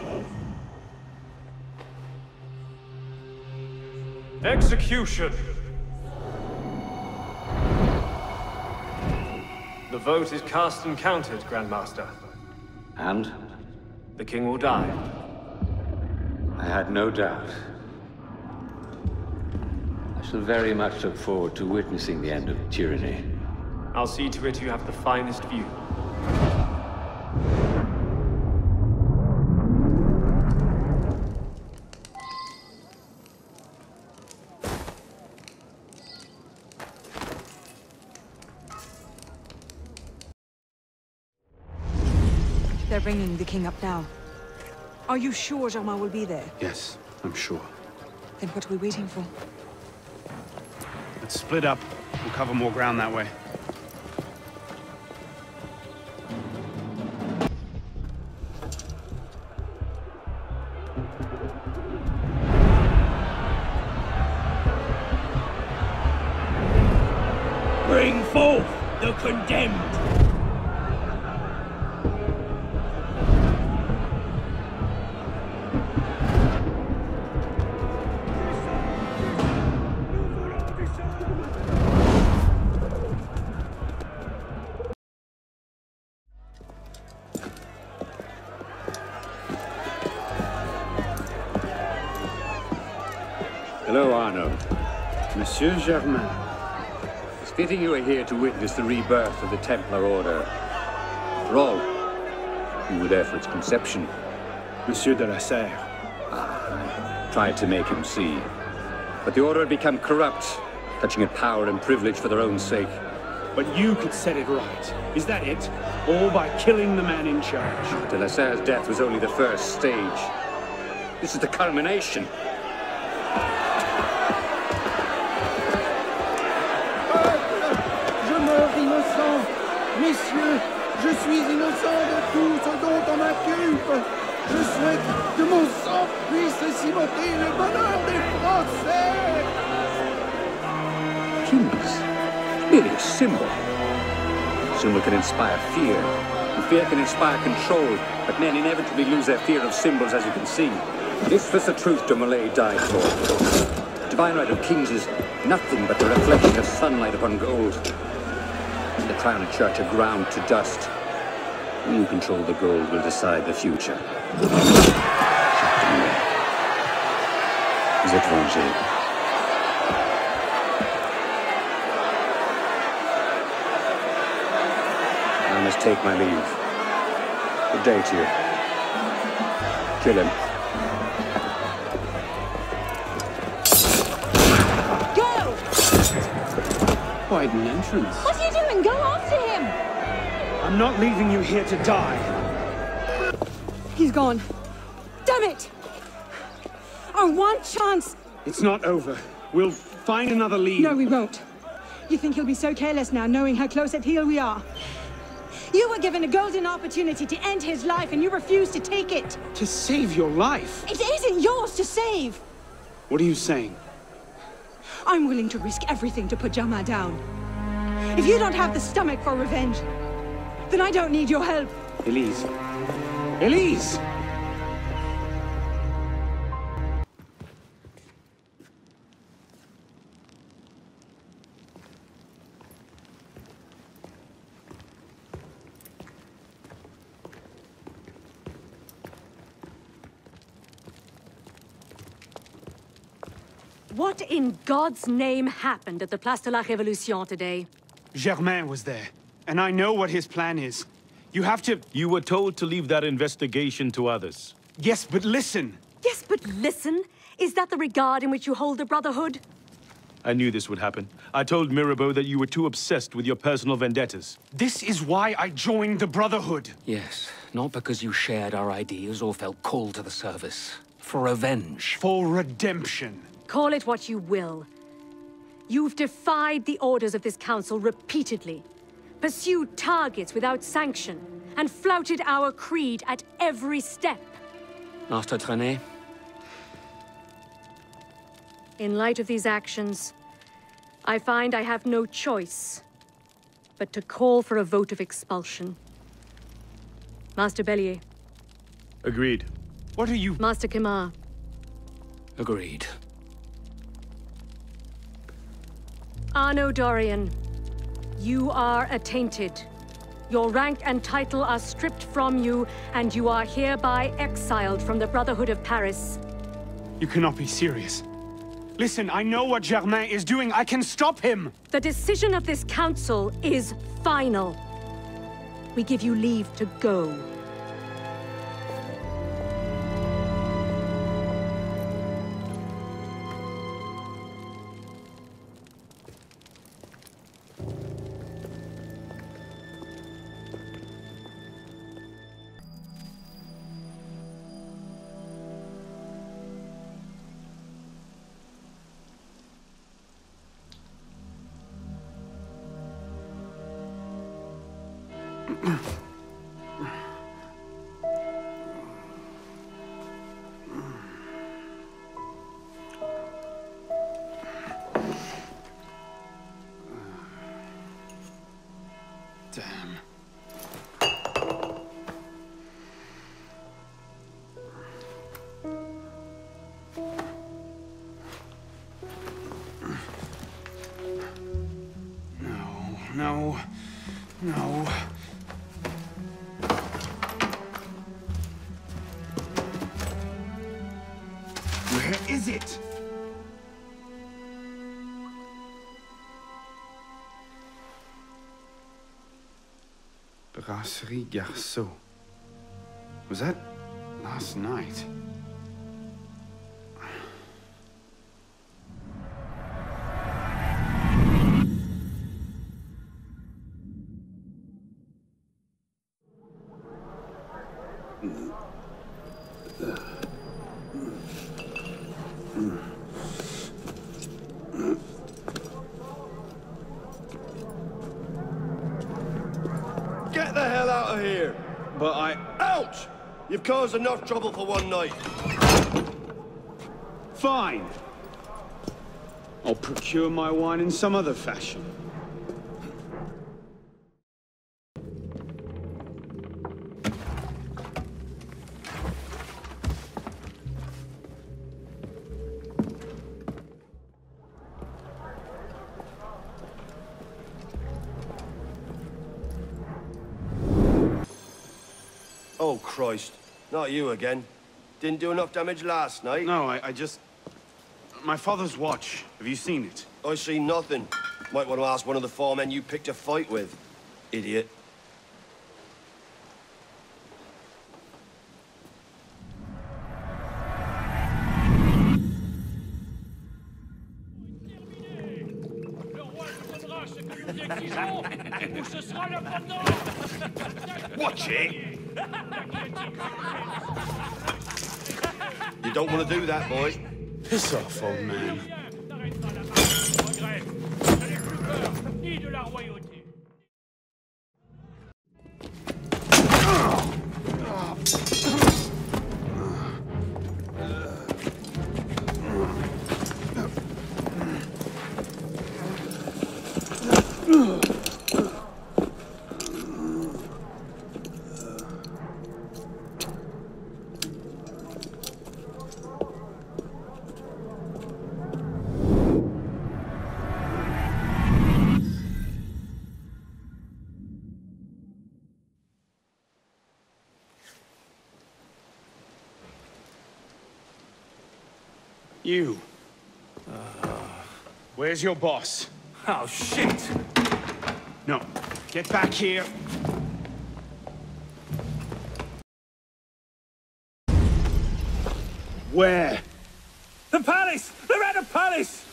Execution! The vote is cast and counted, Grandmaster. And? The king will die. I had no doubt. I shall very much look forward to witnessing the end of tyranny. I'll see to it you have the finest view. They're bringing the king up now. Are you sure Germain will be there? Yes, I'm sure. Then what are we waiting for? Let's split up. We'll cover more ground that way. Bring forth the condemned! Hello, Arno. Monsieur Germain. It's fitting you are here to witness the rebirth of the Templar Order. After all, you were there for its conception. Monsieur de la Serre. I tried to make him see. But the Order had become corrupt, touching at power and privilege for their own sake. But you could set it right. Is that it? All by killing the man in charge? De la Serre's death was only the first stage. This is the culmination. Innocent! Messieurs, je suis innocent de tout ce dont on m'inculpe! Je souhaite que mon sang puisse cimenter le bonheur des Français! Kings? Merely a symbol. A symbol can inspire fear, and fear can inspire control, but men inevitably lose their fear of symbols, as you can see. This was the truth de Molay died for. The divine right of kings is nothing but the reflection of sunlight upon gold. The crown and church are ground to dust. We who control the gold will decide the future. Vous êtes vengé. I must take my leave. Good day to you. Kill him. Quite an entrance. What are you doing? Go after him! I'm not leaving you here to die. He's gone. Damn it! Our one chance! It's not over. We'll find another lead. No, we won't. You think he'll be so careless now, knowing how close at heel we are? You were given a golden opportunity to end his life, and you refused to take it. To save your life? It isn't yours to save! What are you saying? I'm willing to risk everything to put Germain down. If you don't have the stomach for revenge, then I don't need your help. Elise. Elise! What in God's name happened at the Place de la Révolution today? Germain was there, and I know what his plan is. You have to... You were told to leave that investigation to others. Yes, but listen. Yes, but listen? Is that the regard in which you hold the Brotherhood? I knew this would happen. I told Mirabeau that you were too obsessed with your personal vendettas. This is why I joined the Brotherhood. Yes, not because you shared our ideas or felt called to the service. For revenge. For redemption. Call it what you will. You've defied the orders of this council repeatedly, pursued targets without sanction, and flouted our creed at every step. Master Trenet? In light of these actions, I find I have no choice but to call for a vote of expulsion. Master Bellier. Agreed. What are you... Master Kimar. Agreed. Arno Dorian, you are attainted. Your rank and title are stripped from you, and you are hereby exiled from the Brotherhood of Paris. You cannot be serious. Listen, I know what Germain is doing. I can stop him! The decision of this council is final. We give you leave to go. Damn. No. Where is it? Brasserie Garceau. Was that last night? Get the hell out of here! But I... Ouch! You've caused enough trouble for one night. Fine. I'll procure my wine in some other fashion. Oh, Christ. Not you again. Didn't do enough damage last night. No, I just... My father's watch. Have you seen it? I see nothing. Might want to ask one of the four men you picked a fight with. Idiot. Watch it! You don't want to do that, boy. Piss off, old man. You. Where's your boss? Oh, shit! No. Get back here. Where? The palace! They're at the palace!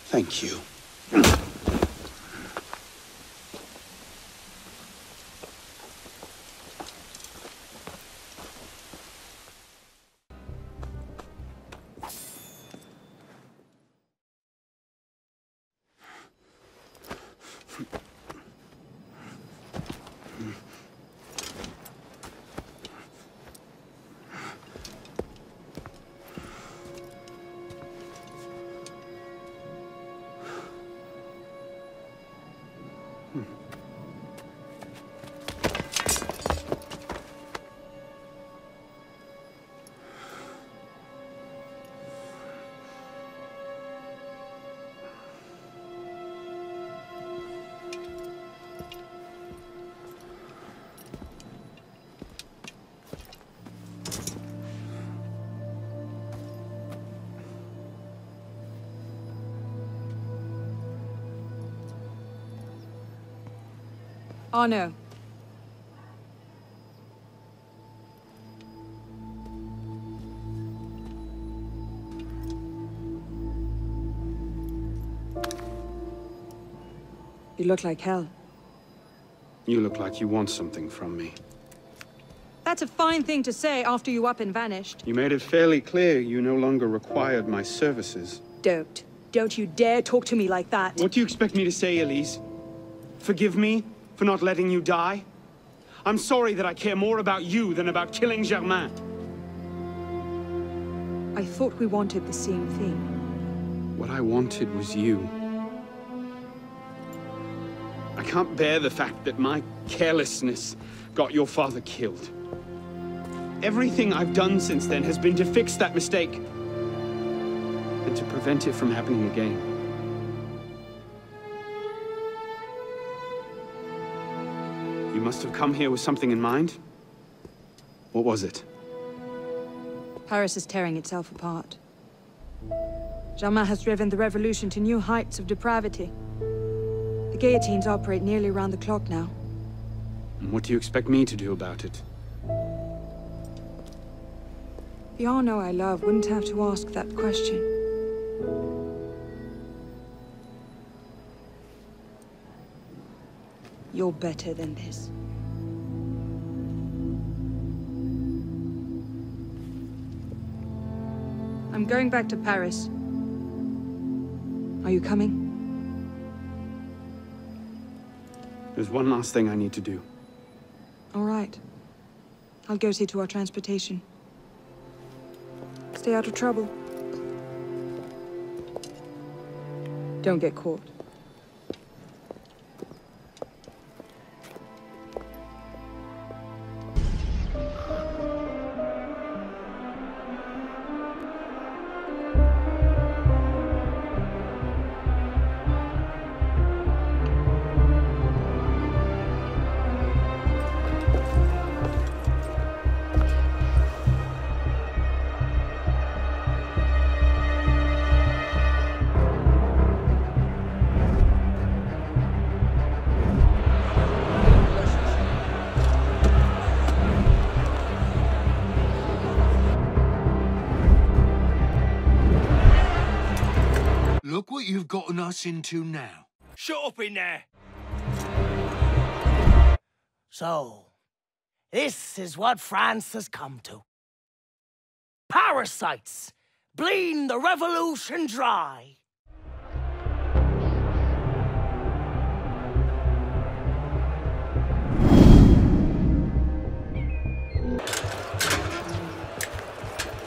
Thank you. Arno. You look like hell. You look like you want something from me. That's a fine thing to say after you up and vanished. You made it fairly clear you no longer required my services. Don't. Don't you dare talk to me like that. What do you expect me to say, Elise? Forgive me for not letting you die? I'm sorry that I care more about you than about killing Germain. I thought we wanted the same thing. What I wanted was you. I can't bear the fact that my carelessness got your father killed. Everything I've done since then has been to fix that mistake and to prevent it from happening again. You must have come here with something in mind. What was it? Paris is tearing itself apart. Germain has driven the revolution to new heights of depravity. The guillotines operate nearly round the clock now. And what do you expect me to do about it? The Arno I love wouldn't have to ask that question. You're better than this. I'm going back to Paris. Are you coming? There's one last thing I need to do. All right. I'll go see to our transportation. Stay out of trouble. Don't get caught. Look what you've gotten us into now. Shut up in there! So, this is what France has come to. Parasites, bleeding the revolution dry.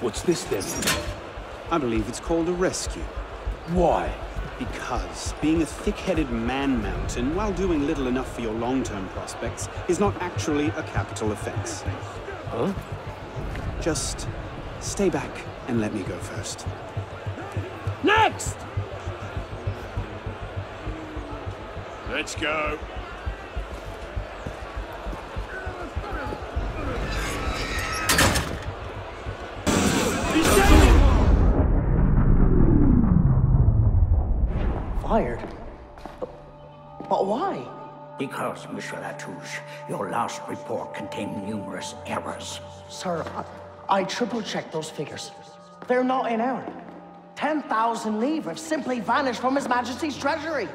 What's this then? I believe it's called a rescue. Why? Because being a thick-headed man-mountain while doing little enough for your long-term prospects is not actually a capital offense. Huh? Just stay back and let me go first. Next! Let's go. Fired? But why? Because, Monsieur Latouche, your last report contained numerous errors. Sir, I triple-checked those figures. They're not in error. 10,000 livres have simply vanished from His Majesty's treasury.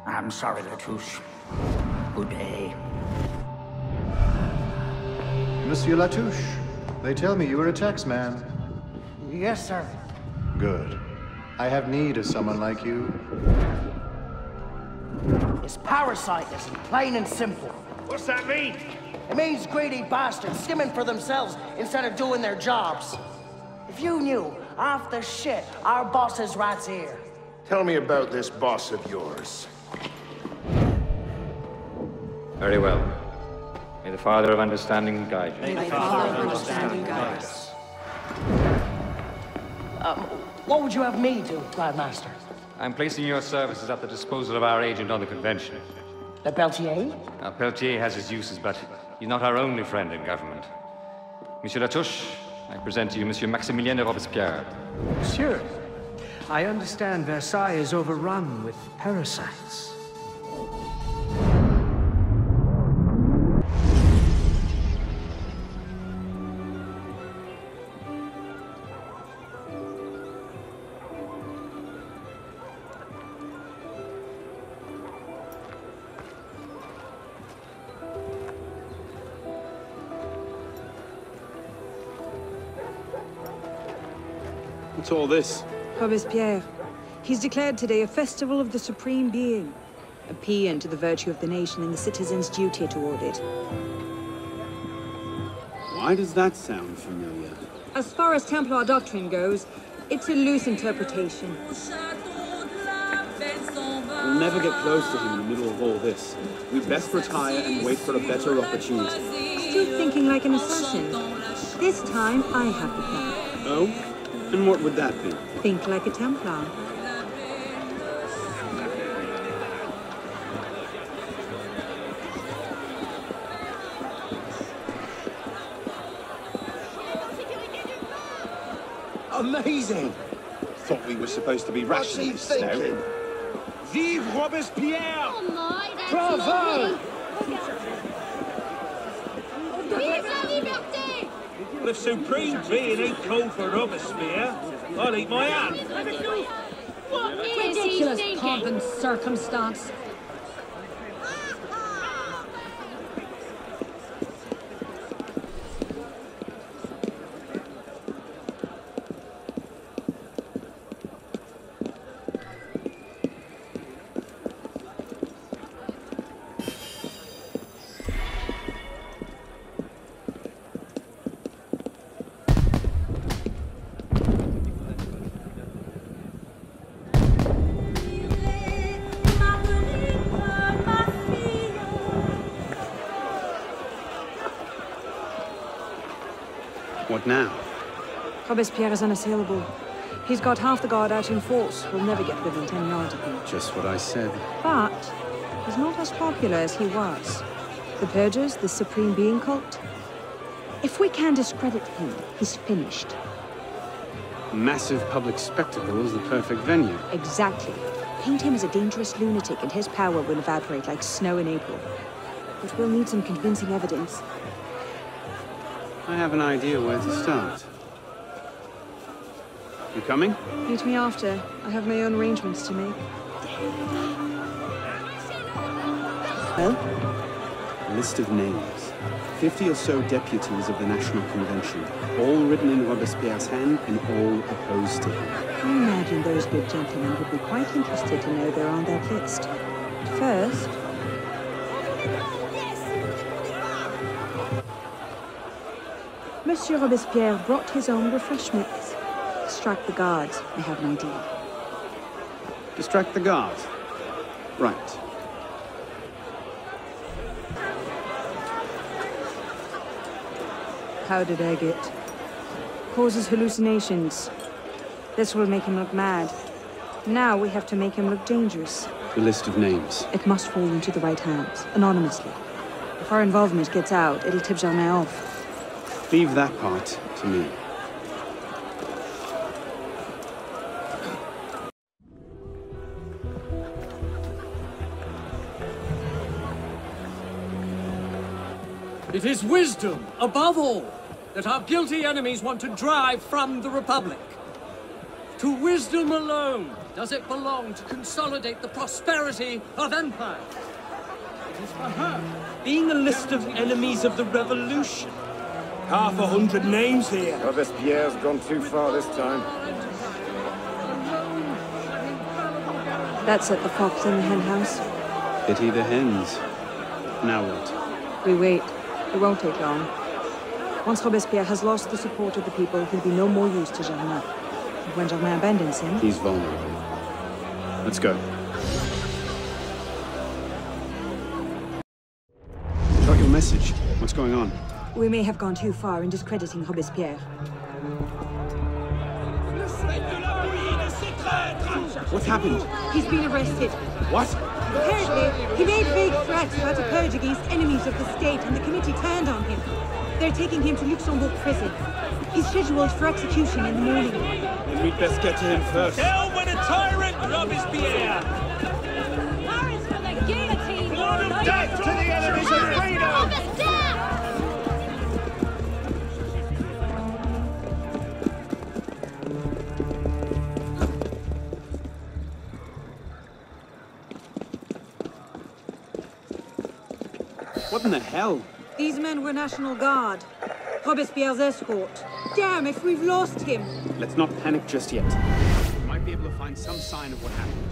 I'm sorry, Latouche. Good day. Monsieur Latouche, they tell me you are a taxman. Yes, sir. Good. I have need of someone like you. It's parasitism, plain and simple. What's that mean? It means greedy bastards skimming for themselves instead of doing their jobs. If you knew half the shit our boss's rats here. Tell me about this boss of yours. Very well. May the Father of Understanding guide you. May the Father of Understanding guide us. What would you have me do, Grandmaster? I'm placing your services at the disposal of our agent on the convention. Le Peltier? Now, Peltier has his uses, but he's not our only friend in government. Monsieur Latouche, I present to you Monsieur Maximilien de Robespierre. Monsieur, I understand Versailles is overrun with parasites. What's all this? Robespierre. He's declared today a festival of the Supreme Being. A paean to the virtue of the nation and the citizens' duty toward it. Why does that sound familiar? As far as Templar doctrine goes, it's a loose interpretation. We'll never get close to him in the middle of all this. We'd best retire and wait for a better opportunity. Still thinking like an assassin. This time, I have the plan. Oh? And what would that be? Think like a Templar. Amazing! Thought we were supposed to be rationalists now. Vive Robespierre! Bravo! Vive la liberté! Well, if Supreme Being ain't called for Robespierre, I'll eat my hand. Ridiculous pomp and circumstance. What now? Robespierre is unassailable. He's got half the guard out in force. We'll never get within 10 yards of him. Just what I said. But he's not as popular as he was. The Purgers, the Supreme Being cult. If we can discredit him, he's finished. Massive public spectacle is the perfect venue. Exactly. Paint him as a dangerous lunatic and his power will evaporate like snow in April. But we'll need some convincing evidence. I have an idea where to start. You coming? Meet me after. I have my own arrangements to make. Well? A list of names. 50 or so deputies of the National Convention, all written in Robespierre's hand and all opposed to him. I imagine those good gentlemen would be quite interested to know they're on that list. First... Monsieur Robespierre brought his own refreshments. Distract the guards. I have an idea. Distract the guards? Right. How did I get? Causes hallucinations. This will make him look mad. Now we have to make him look dangerous. The list of names. It must fall into the right hands, anonymously. If our involvement gets out, it'll tip Germain off. Leave that part to me. It is wisdom, above all, that our guilty enemies want to drive from the Republic. To wisdom alone does it belong to consolidate the prosperity of empire. It is for her. Being a list of enemies of the revolution. 100 names here. Robespierre's gone too far this time. That's at the Fox in the hen house. Pity the hens. Now what? We wait. It won't take long. Once Robespierre has lost the support of the people, he'll be no more use to Germain. And when Germain abandons him... He's vulnerable. Let's go. Got your message. What's going on? We may have gone too far in discrediting Robespierre. What's happened? He's been arrested. What? Apparently, he made vague threats about a purge against enemies of the state, and the committee turned on him. They're taking him to Luxembourg prison. He's scheduled for execution in the morning. Then we'd best get to him first. Hell with a tyrant, Robespierre! Paris for the guillotine! Blood of death to the enemies of freedom! What in the hell? These men were National Guard. Robespierre's escort. Damn, if we've lost him. Let's not panic just yet. We might be able to find some sign of what happened.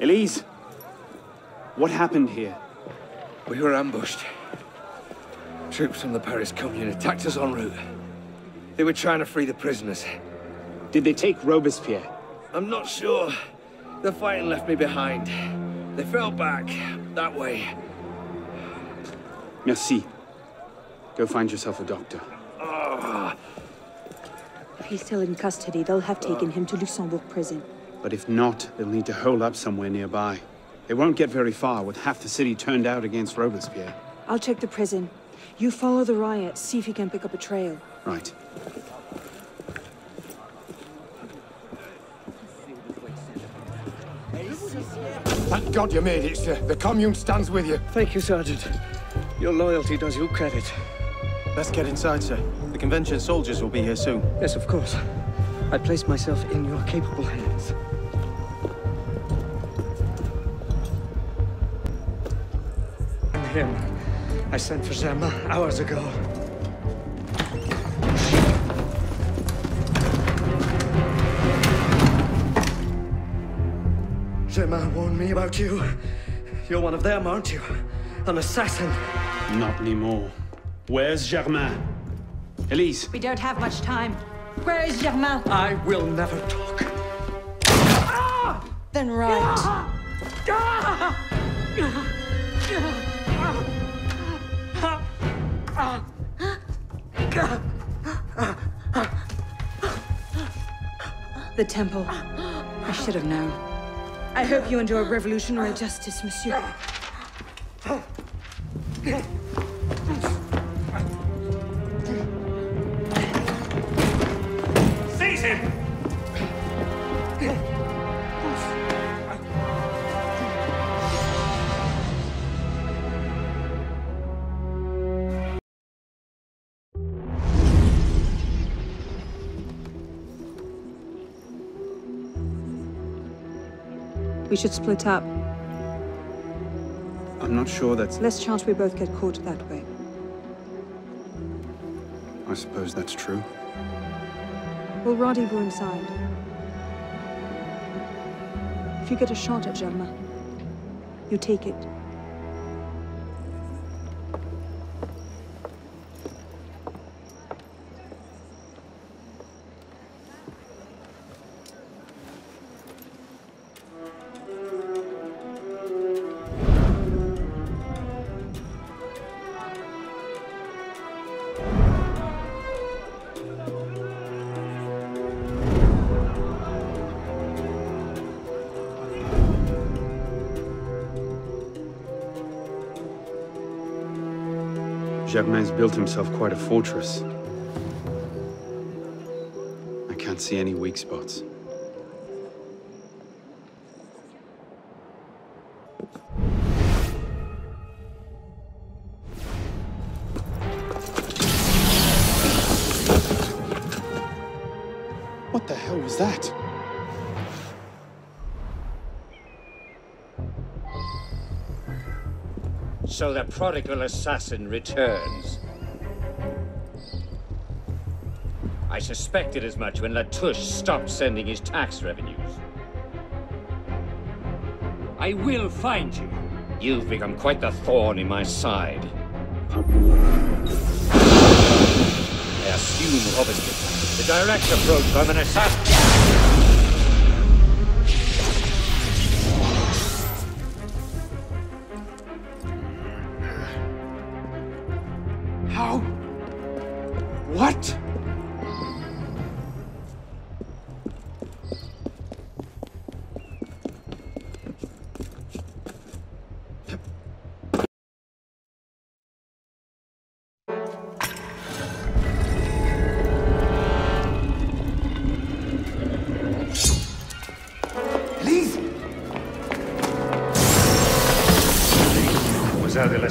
Elise, what happened here? We were ambushed. Troops from the Paris Commune attacked us en route. They were trying to free the prisoners. Did they take Robespierre? I'm not sure. The fighting left me behind. They fell back, that way. Merci. Go find yourself a doctor. If he's still in custody, they'll have taken him to Luxembourg prison. But if not, they'll need to hole up somewhere nearby. They won't get very far with half the city turned out against Robespierre. I'll check the prison. You follow the riot, see if you can pick up a trail. Right. Thank God you made it, sir. The Commune stands with you. Thank you, Sergeant. Your loyalty does you credit. Let's get inside, sir. The convention soldiers will be here soon. Yes, of course. I place myself in your capable hands. And him. I sent for Germain hours ago. Germain warned me about you. You're one of them, aren't you? An assassin. Not anymore. Where's Germain? Elise. We don't have much time. Where is Germain? I will never talk. Then right. The temple. I should have known. I hope you enjoy revolutionary justice, monsieur. Seize him! We should split up. I'm not sure that's... Less chance we both get caught that way. I suppose that's true. We'll rendezvous inside. If you get a shot at Germain, you take it. Germain's built himself quite a fortress. I can't see any weak spots. What the hell was that? So the prodigal assassin returns. I suspected as much when Latouche stopped sending his tax revenues. I will find you. You've become quite the thorn in my side. I assume Robespierre. The direct approach from an assassin. How? What?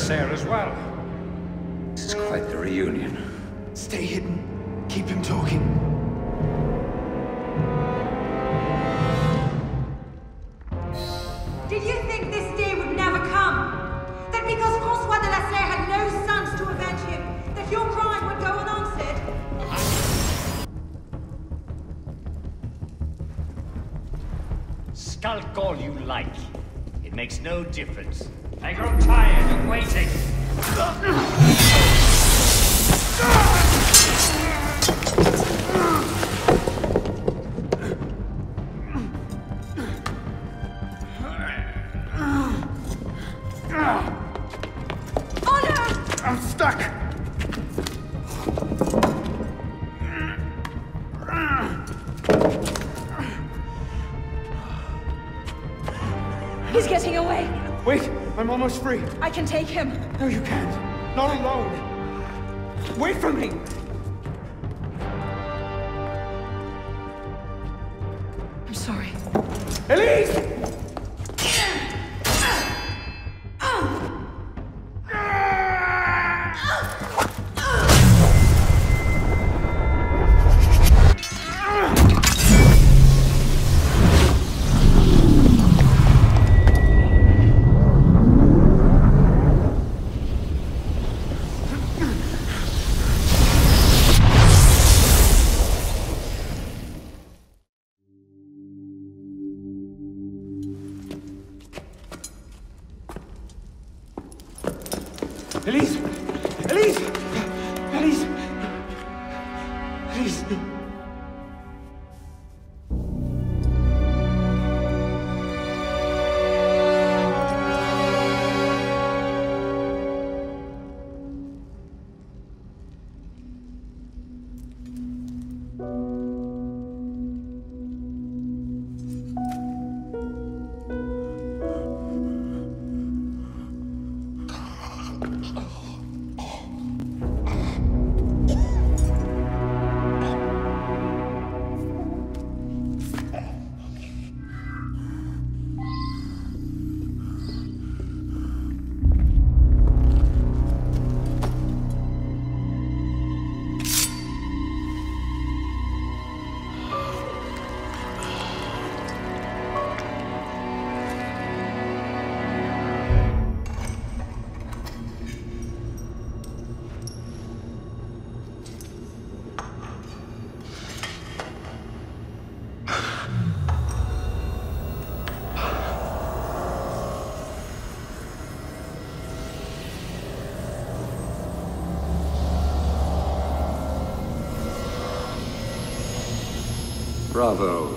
As well. This is quite the reunion. Stay hidden. Keep him talking. Skulk all you like. It makes no difference. I grow tired of waiting. I'm stuck! He's getting away. Wait, I'm almost free. I can take him. No, you can't. Not alone. Wait for me. I'm sorry. Elise! Elise! Elise! Elise! Elise! Bravo.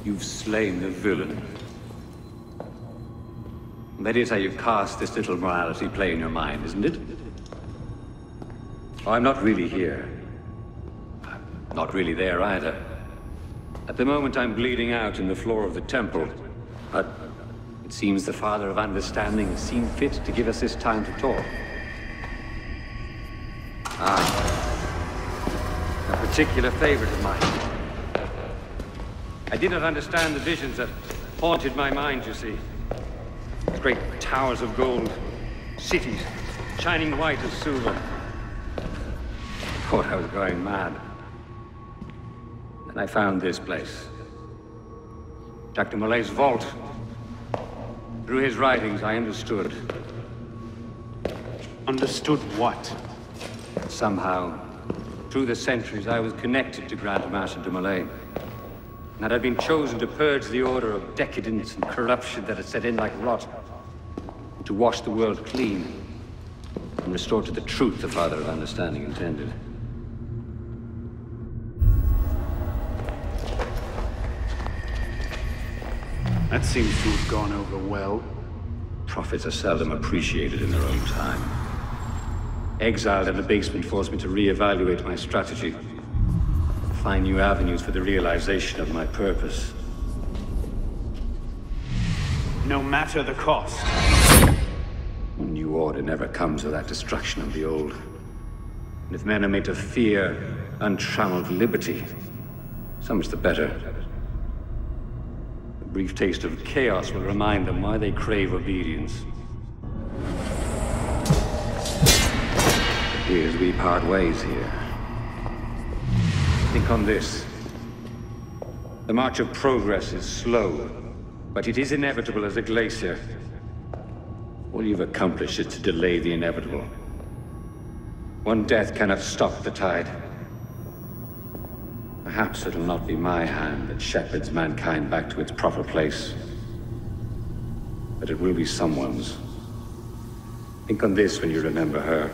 You've slain the villain. That is how you cast this little morality play in your mind, isn't it? Oh, I'm not really here. I'm not really there either. At the moment, I'm bleeding out in the floor of the temple. But it seems the Father of Understanding has seen fit to give us this time to talk. A particular favorite of mine. I did not understand the visions that haunted my mind, you see. Great towers of gold, cities, shining white as silver. I thought I was going mad. Then I found this place. Dr. Molay's vault. Through his writings, I understood. Understood what? Somehow, through the centuries, I was connected to Grand Master de Molay. And I'd been chosen to purge the order of decadence and corruption that had set in like rot. To wash the world clean and restore to the truth the Father of Understanding intended. That seems to have gone over well. Prophets are seldom appreciated in their own time. Exiled in the basement forced me to reevaluate my strategy. Find new avenues for the realization of my purpose. No matter the cost. A new order never comes without destruction of the old. And if men are made to fear untrammeled liberty, so much the better. A brief taste of chaos will remind them why they crave obedience. It appears we part ways here. Think on this. The march of progress is slow, but it is inevitable as a glacier. All you've accomplished is to delay the inevitable. One death cannot stop the tide. Perhaps it'll not be my hand that shepherds mankind back to its proper place, but it will be someone's. Think on this when you remember her.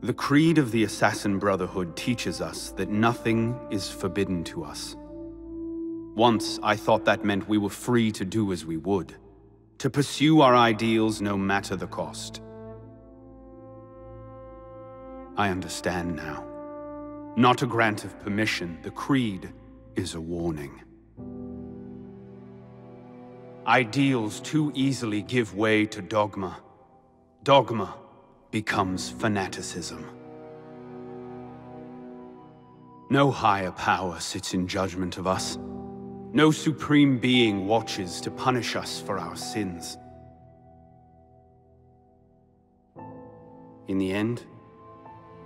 The creed of the Assassin Brotherhood teaches us that nothing is forbidden to us. Once, I thought that meant we were free to do as we would, to pursue our ideals no matter the cost. I understand now. Not a grant of permission, the creed is a warning. Ideals too easily give way to dogma. Dogma becomes fanaticism. No higher power sits in judgment of us. No supreme being watches to punish us for our sins. In the end,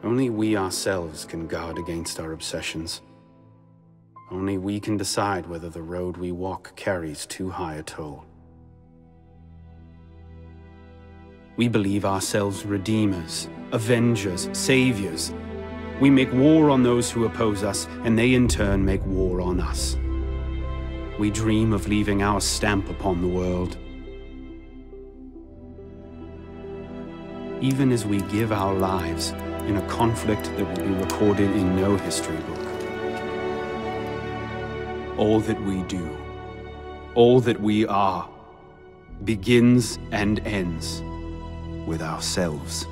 only we ourselves can guard against our obsessions. Only we can decide whether the road we walk carries too high a toll. We believe ourselves redeemers, avengers, saviors. We make war on those who oppose us, and they in turn make war on us. We dream of leaving our stamp upon the world. Even as we give our lives in a conflict that will be recorded in no history book. All that we do, all that we are, begins and ends with ourselves.